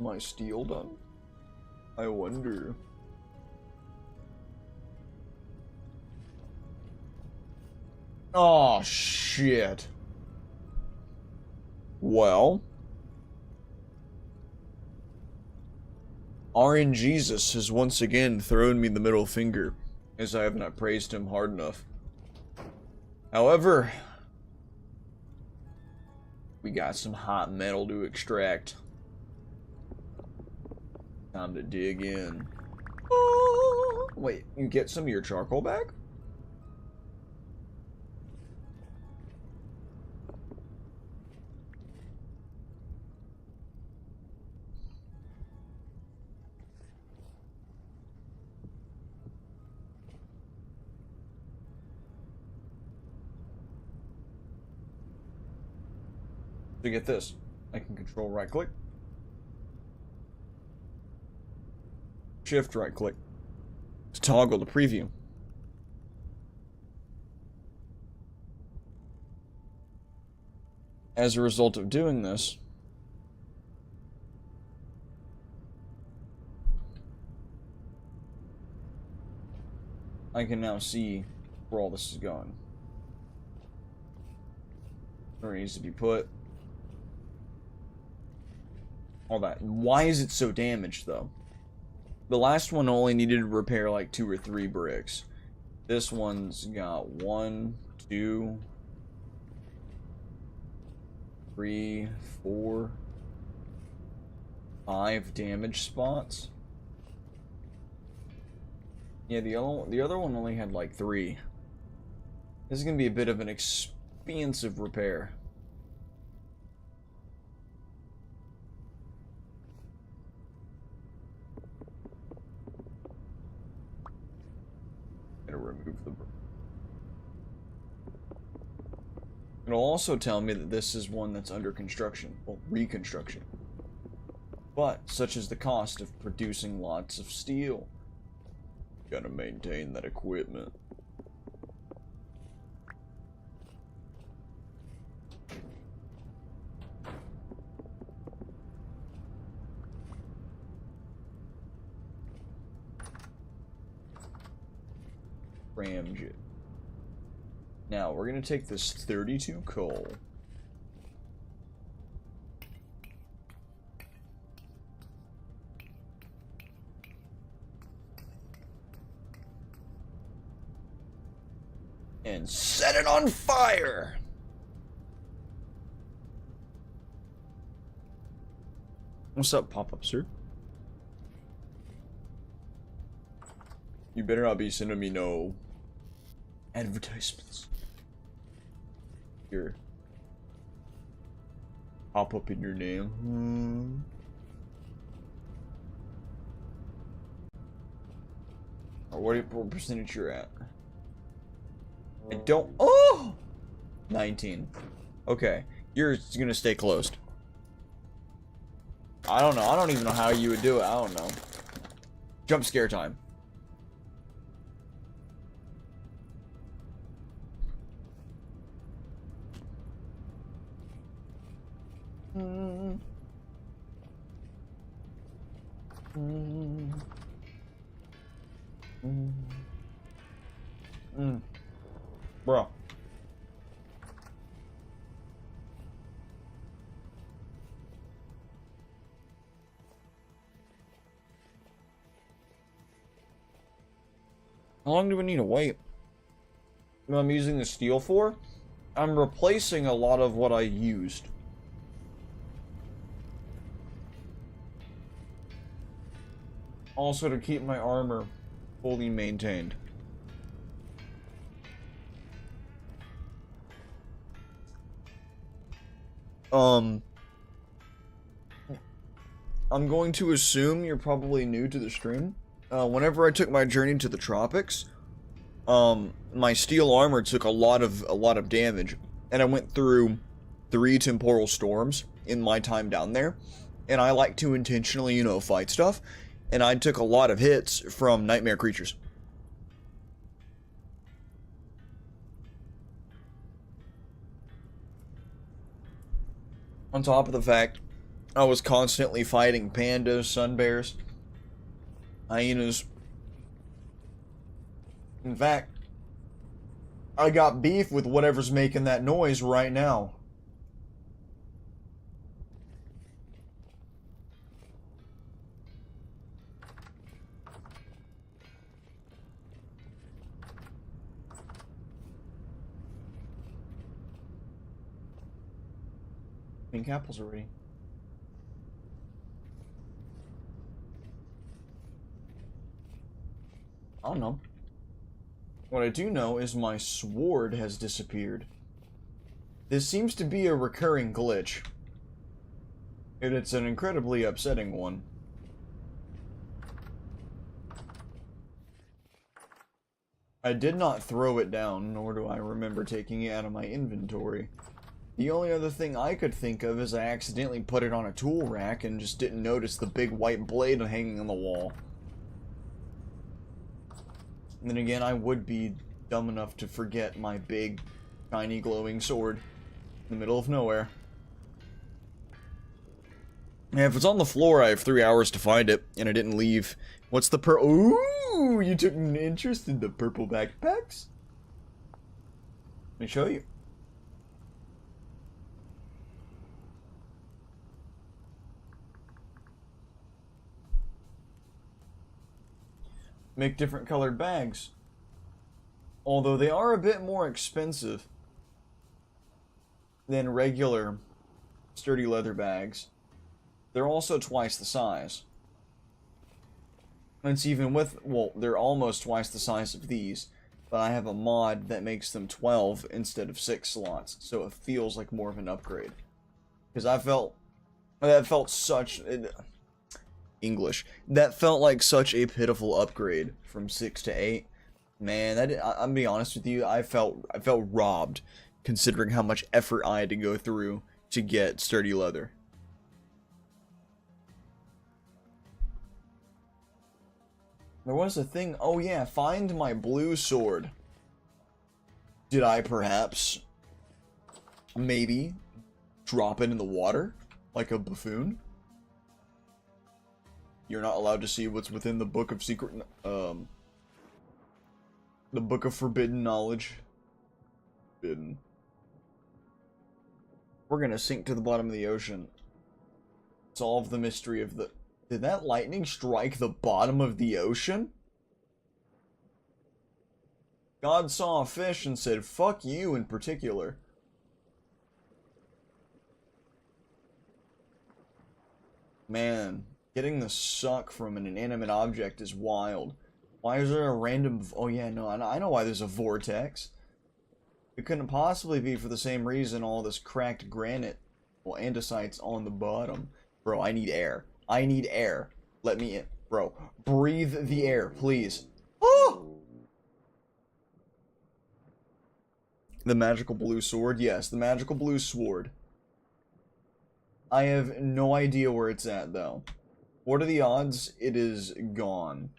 My steel done? I wonder. Oh shit. Well, RNGesus has once again thrown me the middle finger, as I have not praised him hard enough. However, We got some hot metal to extract. Time to dig in. Oh, wait, you get some of your charcoal back? To get this, I can control right click, shift right click to toggle the preview. As a result of doing this, I can now see where all this is going. Where it needs to be put. All that. Why is it so damaged, though? The last one only needed to repair like 2 or 3 bricks. This one's got 1, 2, 3, 4, 5 damage spots. Yeah, the other one only had like 3. This is gonna be a bit of an expensive repair. Remove the. It'll also tell me that this is one that's under construction, well, reconstruction. But such is the cost of producing lots of steel. Gotta maintain that equipment. Ramjet. Now, we're going to take this 32 coal. And set it on fire! What's up, pop-up, sir? You better not be sending me no advertisements. Here. Pop up in your name. Or what percentage you're at? I don't. Oh! 19. Okay. You're gonna stay closed. I don't know. I don't even know how you would do it. I don't know. Jump scare time. Bro. How long do we need to wait? What I'm using the steel for? I'm replacing a lot of what I used. Also to keep my armor fully maintained. I'm going to assume you're probably new to the stream. Whenever I took my journey to the tropics, my steel armor took a lot of damage, and I went through 3 temporal storms in my time down there, and I like to intentionally, you know, fight stuff, and I took a lot of hits from nightmare creatures. On top of the fact, I was constantly fighting pandas, sun bears, hyenas. In fact, I got beef with whatever's making that noise right now. Pink apples already. I don't know. What I do know is my sword has disappeared. This seems to be a recurring glitch. And it's an incredibly upsetting one. I did not throw it down, nor do I remember taking it out of my inventory. The only other thing I could think of is I accidentally put it on a tool rack and just didn't notice the big white blade hanging on the wall. And then again, I would be dumb enough to forget my big, shiny, glowing sword in the middle of nowhere. Yeah, if it's on the floor, I have 3 hours to find it, and I didn't leave. What's the Ooh, you took an interest in the purple backpacks? Let me show you. Make different colored bags. Although they are a bit more expensive than regular sturdy leather bags. They're also twice the size. And it's even with, well, they're almost twice the size of these, but I have a mod that makes them 12 instead of 6 slots, so it feels like more of an upgrade. Because that felt such, that felt like such a pitiful upgrade from 6 to 8. Man, I'm being honest with you, I felt robbed, considering how much effort I had to go through to get sturdy leather. There was a thing, oh yeah, find my blue sword. Did I perhaps, maybe, drop it in the water, like a buffoon? You're not allowed to see what's within the Book of Secret, the Book of Forbidden Knowledge. Forbidden. We're gonna sink to the bottom of the ocean. Solve the mystery of the... Did that lightning strike the bottom of the ocean? God saw a fish and said, fuck you in particular. Man, getting the suck from an inanimate object is wild. Why is there a random... Oh yeah, no, I know why there's a vortex. It couldn't possibly be for the same reason all this cracked granite, well, andesite's on the bottom. Bro, I need air. I need air. Let me in. Bro, breathe the air, please. Oh! The magical blue sword? Yes, the magical blue sword. I have no idea where it's at, though. What are the odds it is gone?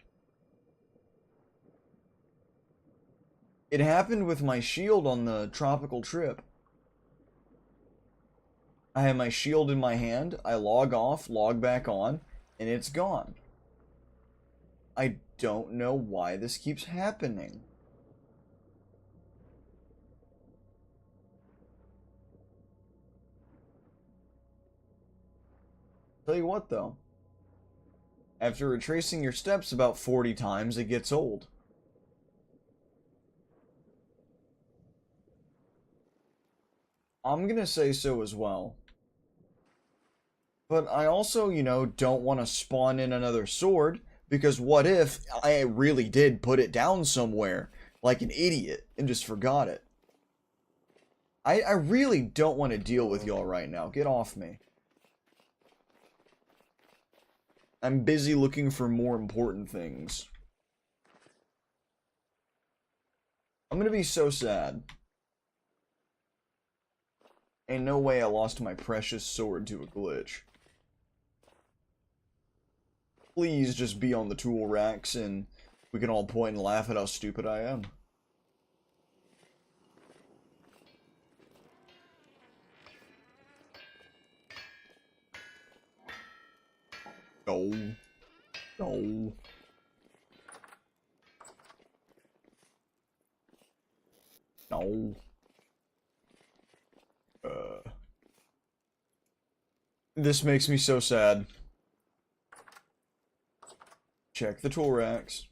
It happened with my shield on the tropical trip. I have my shield in my hand, I log off, log back on, and it's gone. I don't know why this keeps happening. Tell you what though, after retracing your steps about 40 times, it gets old. I'm gonna say so as well. But I also, you know, don't want to spawn in another sword, because what if I really did put it down somewhere, like an idiot, and just forgot it? I really don't want to deal with y'all right now. Get off me. I'm busy looking for more important things. I'm gonna be so sad. Ain't no way I lost my precious sword to a glitch. Please just be on the tool racks and we can all point and laugh at how stupid I am. No. No. No. This makes me so sad. Check the tool racks.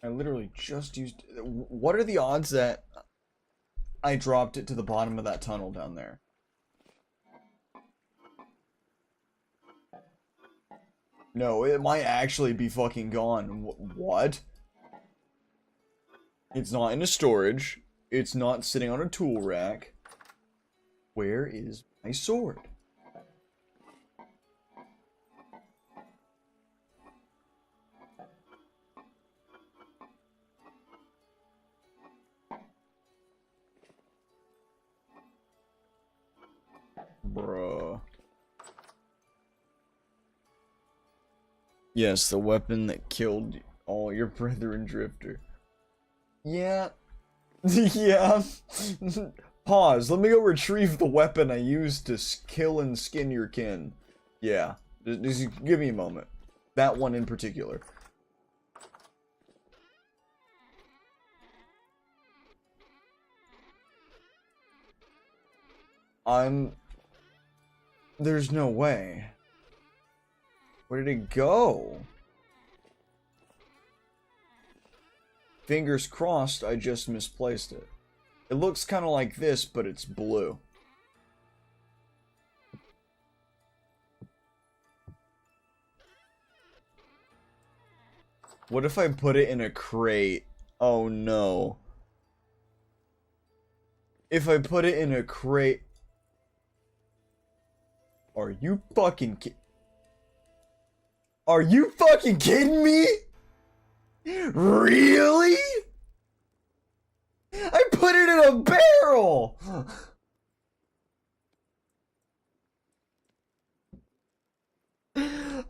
I literally just used... What are the odds that I dropped it to the bottom of that tunnel down there? No, it might actually be fucking gone. What? It's not in a storage. It's not sitting on a tool rack. Where is my sword? Bruh. Yes, the weapon that killed all your brethren, Drifter. Yeah. Yeah. Pause. Let me go retrieve the weapon I used to kill and skin your kin. Yeah. Just give me a moment. That one in particular. There's no way. Where did it go? Fingers crossed I just misplaced it. It looks kind of like this, but it's blue. What if I put it in a crate? Oh no. If I put it in a crate... Are you fucking kidding me? Really? I put it in a barrel!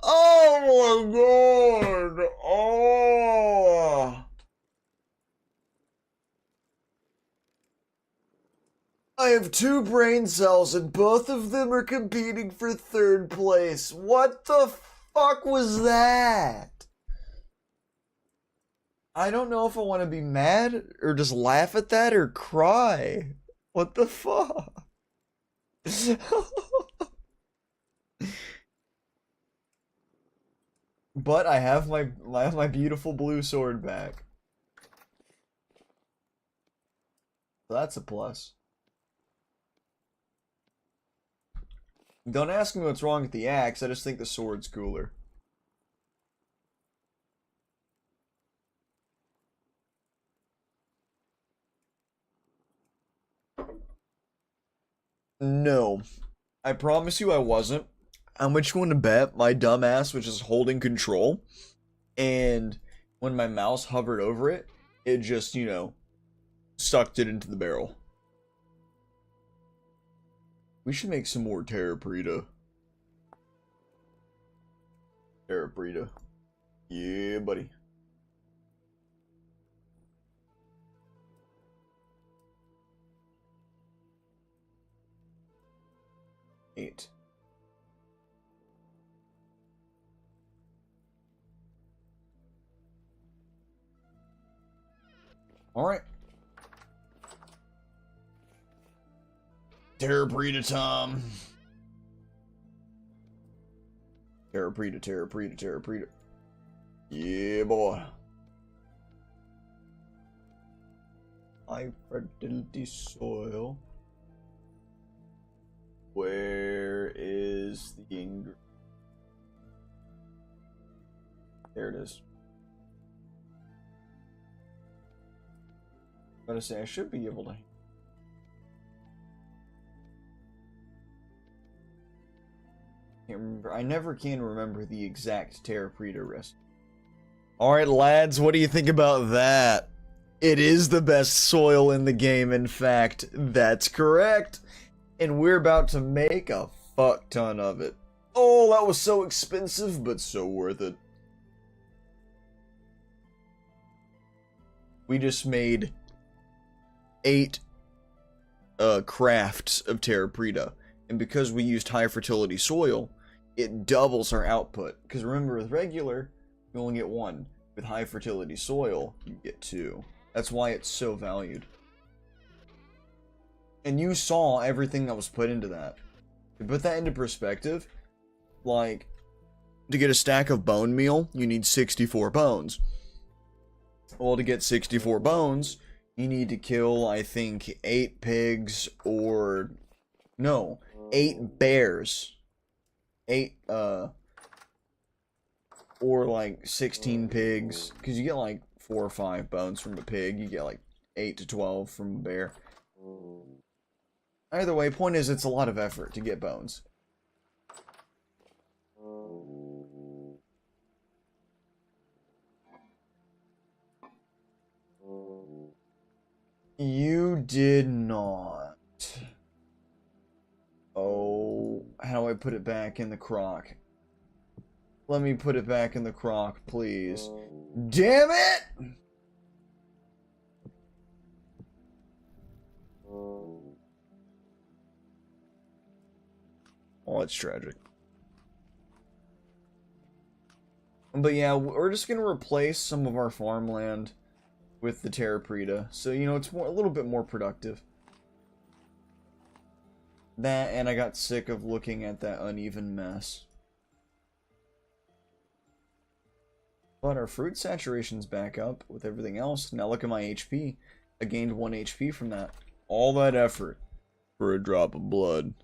Oh my god! Oh! I have 2 brain cells and both of them are competing for 3rd place. What the fuck was that? I don't know if I want to be mad or just laugh at that or cry. What the fuck? But I have my beautiful blue sword back. So that's a plus. Don't ask me what's wrong with the axe, I just think the sword's cooler. No. I promise you I wasn't. How much you want to bet my dumb ass was just holding control, and when my mouse hovered over it, it just, you know, sucked it into the barrel. We should make some more Terrapreta. Terrapreta. Yeah, buddy. Eight. Alright. Terrapreta Tom. Terrapreta. Yeah, boy. High fertility soil. Where is the ingredient? There it is. I was gonna say I should be able to. Can't remember. I never can remember the exact Terrapreta recipe. Alright, lads, what do you think about that? It is the best soil in the game, in fact. That's correct. And we're about to make a fuck ton of it. Oh, that was so expensive, but so worth it. We just made 8 crafts of Terrapreta. And because we used high fertility soil, it doubles our output. Because remember, with regular, you only get 1. With high fertility soil, you get 2. That's why it's so valued. And you saw everything that was put into that. To put that into perspective, like, to get a stack of bone meal, you need 64 bones. Well, to get 64 bones, you need to kill, I think, 8 pigs or... No, 8 bears. 8, or like 16 pigs. Because you get like 4 or 5 bones from a pig. You get like 8 to 12 from a bear. Either way, point is, it's a lot of effort to get bones. You did not. Oh, how do I put it back in the crock? Let me put it back in the crock, please. Damn it! Oh, it's tragic. But yeah, we're just gonna replace some of our farmland with the Terra Preta, so you know it's a little bit more productive. That, and I got sick of looking at that uneven mess. But our fruit saturation's back up with everything else. Now look at my HP. I gained 1 HP from that. All that effort for a drop of blood.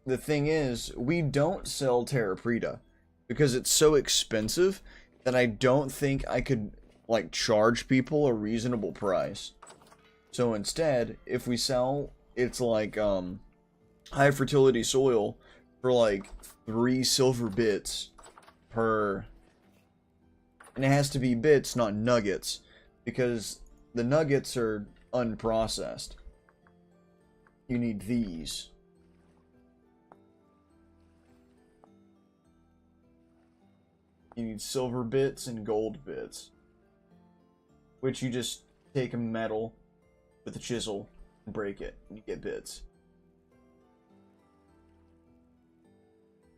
The thing is, we don't sell Terra Preta because it's so expensive that I don't think I could, like, charge people a reasonable price. So instead, if we sell, it's like, high fertility soil for like 3 silver bits per, and it has to be bits, not nuggets, because the nuggets are unprocessed. You need these. You need silver bits and gold bits, which you just take a metal with a chisel and break it, and you get bits.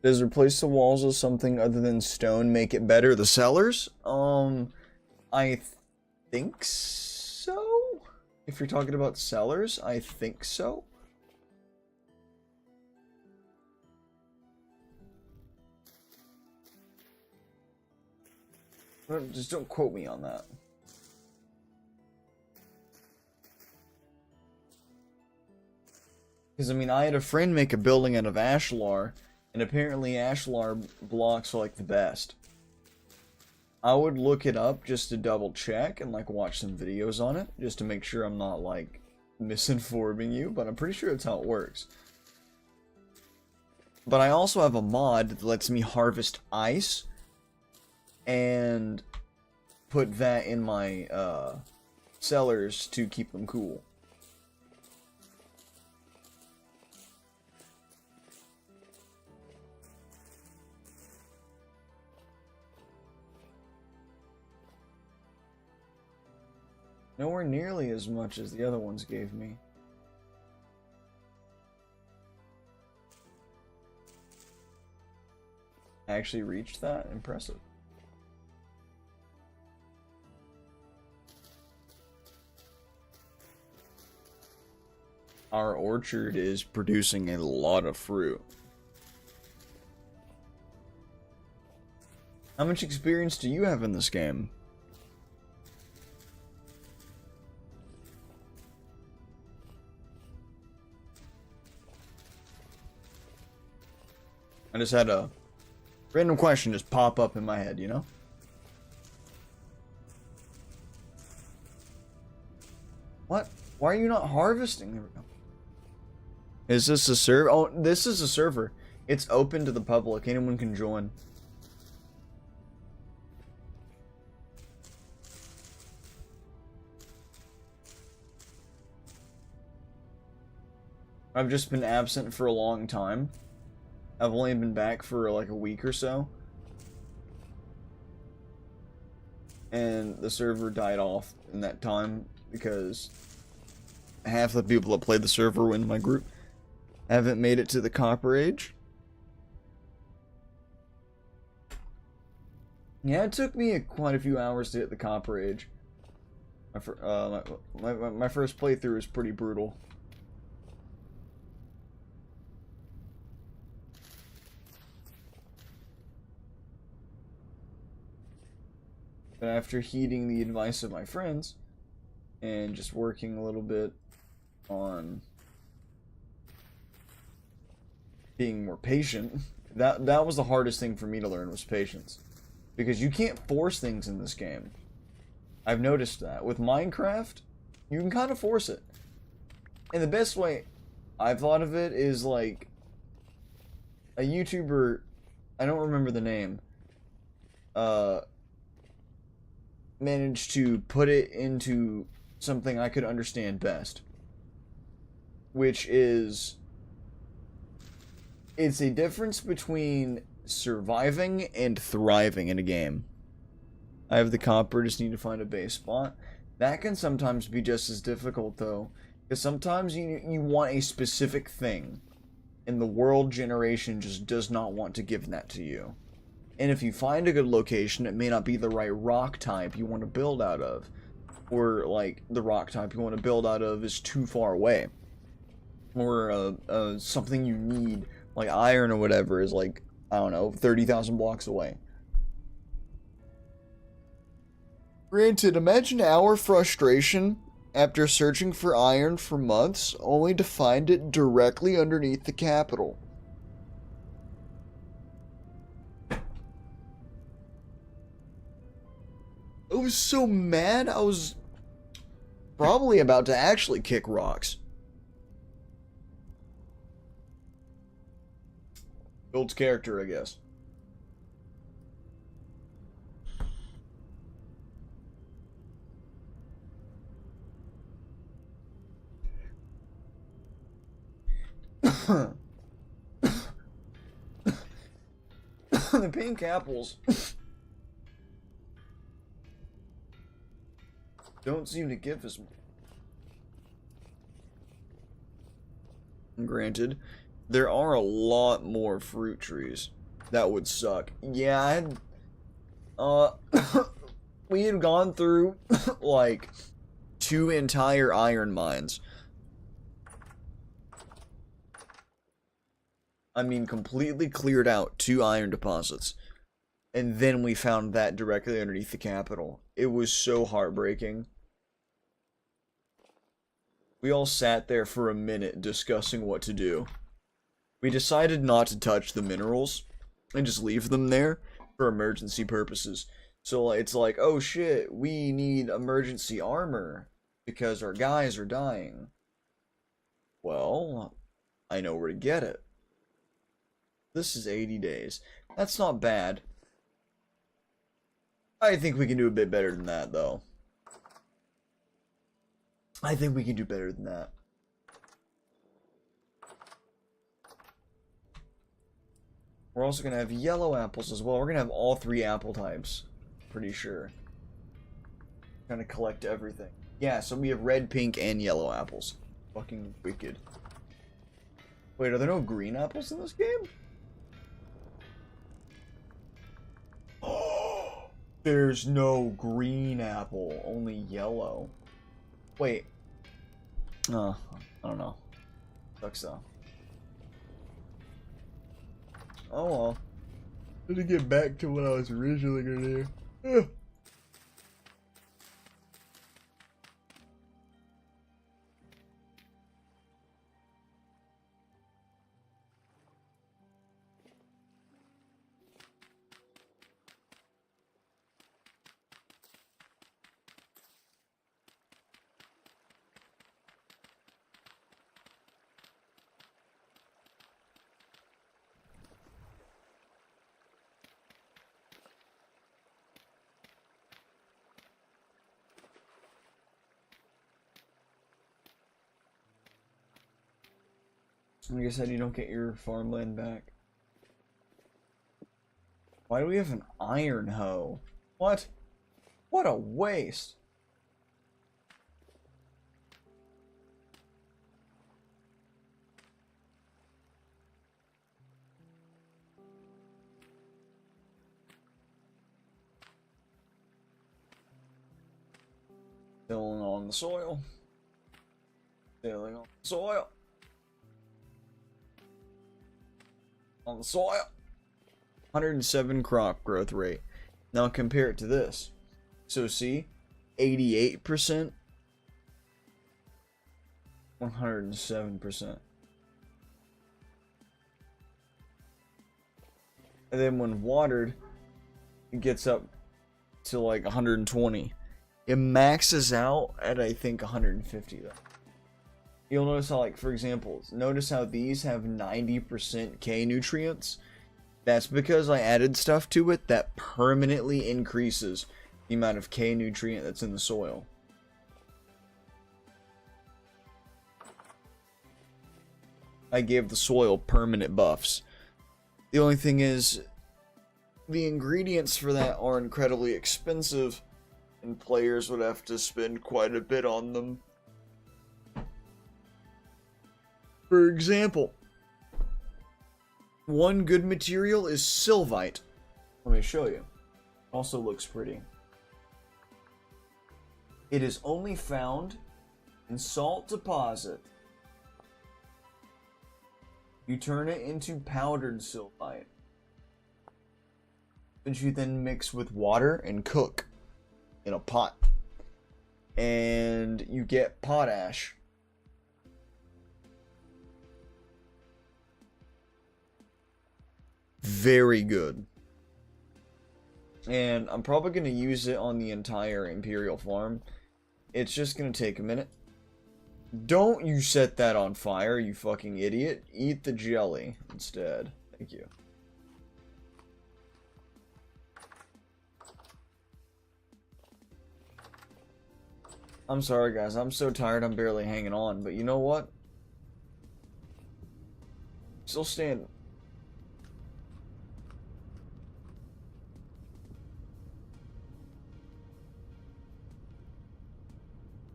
Does replace the walls with something other than stone make it better? The cellars? I think so. If you're talking about cellars, I think so. Just don't quote me on that. Because, I mean, I had a friend make a building out of ashlar, and apparently ashlar blocks are like the best. I would look it up just to double check and like watch some videos on it, just to make sure I'm not like misinforming you, but I'm pretty sure that's how it works. But I also have a mod that lets me harvest ice and put that in my cellars to keep them cool. Nowhere nearly as much as the other ones gave me. I actually reached that? Impressive. Our orchard is producing a lot of fruit. How much experience do you have in this game? I just had a random question just pop up in my head, you know? What? Why are you not harvesting? There we go. Is this a server? Oh, this is a server. It's open to the public. Anyone can join. I've just been absent for a long time. I've only been back for like a week or so. And the server died off in that time because half the people that played the server in my group haven't made it to the Copper Age. Yeah, it took me quite a few hours to hit the Copper Age. My first playthrough was pretty brutal. But after heeding the advice of my friends and just working a little bit on being more patient, that was the hardest thing for me to learn, was patience. Because you can't force things in this game. I've noticed that. With Minecraft, you can kind of force it. And the best way I've thought of it is like a YouTuber, I don't remember the name, managed to put it into something I could understand best. Which is, it's a difference between surviving and thriving in a game. I have the copper, just need to find a base spot. That can sometimes be just as difficult though, because sometimes you want a specific thing, and the world generation just does not want to give that to you. And if you find a good location, it may not be the right rock type you want to build out of, or like the rock type you want to build out of is too far away, or something you need, like iron or whatever, is like, I don't know, 30,000 blocks away. Granted, imagine our frustration after searching for iron for months, only to find it directly underneath the capital. I was so mad, I was probably about to actually kick rocks. Builds character, I guess. The pink apples don't seem to give us. Granted, there are a lot more fruit trees. That would suck. Yeah, we had gone through like 2 entire iron mines. I mean, completely cleared out 2 iron deposits. And then we found that directly underneath the capital. It was so heartbreaking. We all sat there for a minute discussing what to do. We decided not to touch the minerals and just leave them there for emergency purposes. So it's like, oh shit, we need emergency armor because our guys are dying. Well, I know where to get it. This is 80 days. That's not bad. I think we can do a bit better than that, though. I think we can do better than that. We're also going to have yellow apples as well. We're going to have all 3 apple types. Pretty sure. Trying to collect everything. Yeah, so we have red, pink, and yellow apples. Fucking wicked. Wait, are there no green apples in this game? There's no green apple, only yellow. Wait. I don't know. Sucks though. Oh well. Let me get back to what I was originally gonna do. Like I said, you don't get your farmland back. Why do we have an iron hoe? What? What a waste. Filling on the soil. Filling on the soil. On the soil. 107 crop growth rate. Now compare it to this. So see, 88%, 107%. And then when watered, it gets up to like 120. It maxes out at, I think, 150 though. You'll notice how, like, for example, notice how these have 90% K nutrients. That's because I added stuff to it that permanently increases the amount of K nutrient that's in the soil. I gave the soil permanent buffs. The only thing is, the ingredients for that are incredibly expensive, and players would have to spend quite a bit on them. For example, one good material is sylvite. Let me show you. Also looks pretty. It is only found in salt deposit. You turn it into powdered sylvite, which you then mix with water and cook in a pot. And you get potash. Very good. And I'm probably going to use it on the entire Imperial farm. It's just going to take a minute. Don't you set that on fire, you fucking idiot. Eat the jelly instead. Thank you. I'm sorry, guys. I'm so tired I'm barely hanging on. But you know what? Still standing.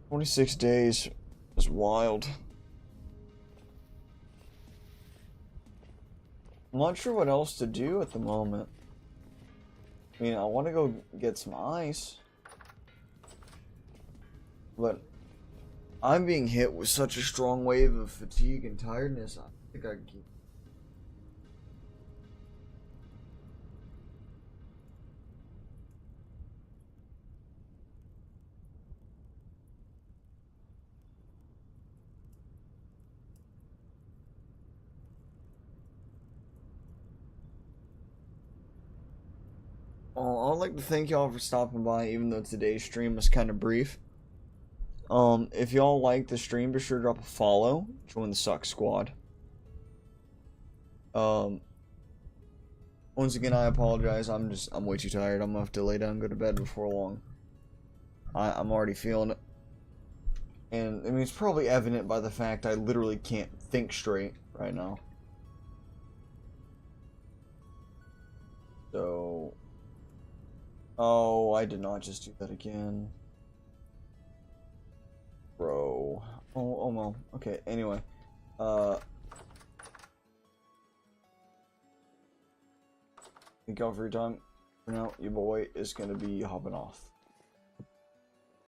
"26 days is wild." I'm not sure what else to do at the moment. I mean, I want to go get some ice. But I'm being hit with such a strong wave of fatigue and tiredness, I think I can keep. I'd like to thank y'all for stopping by, even though today's stream was kind of brief. If y'all like the stream, be sure to drop a follow. Join the Succ squad. Once again, I apologize. I'm way too tired. I'm gonna have to lay down and go to bed before long. I'm already feeling it. And, I mean, it's probably evident by the fact I literally can't think straight right now. So... Oh, I did not just do that again. Bro. Oh well. Okay, anyway. Thank y'all for your time. For now, your boy is gonna be hopping off.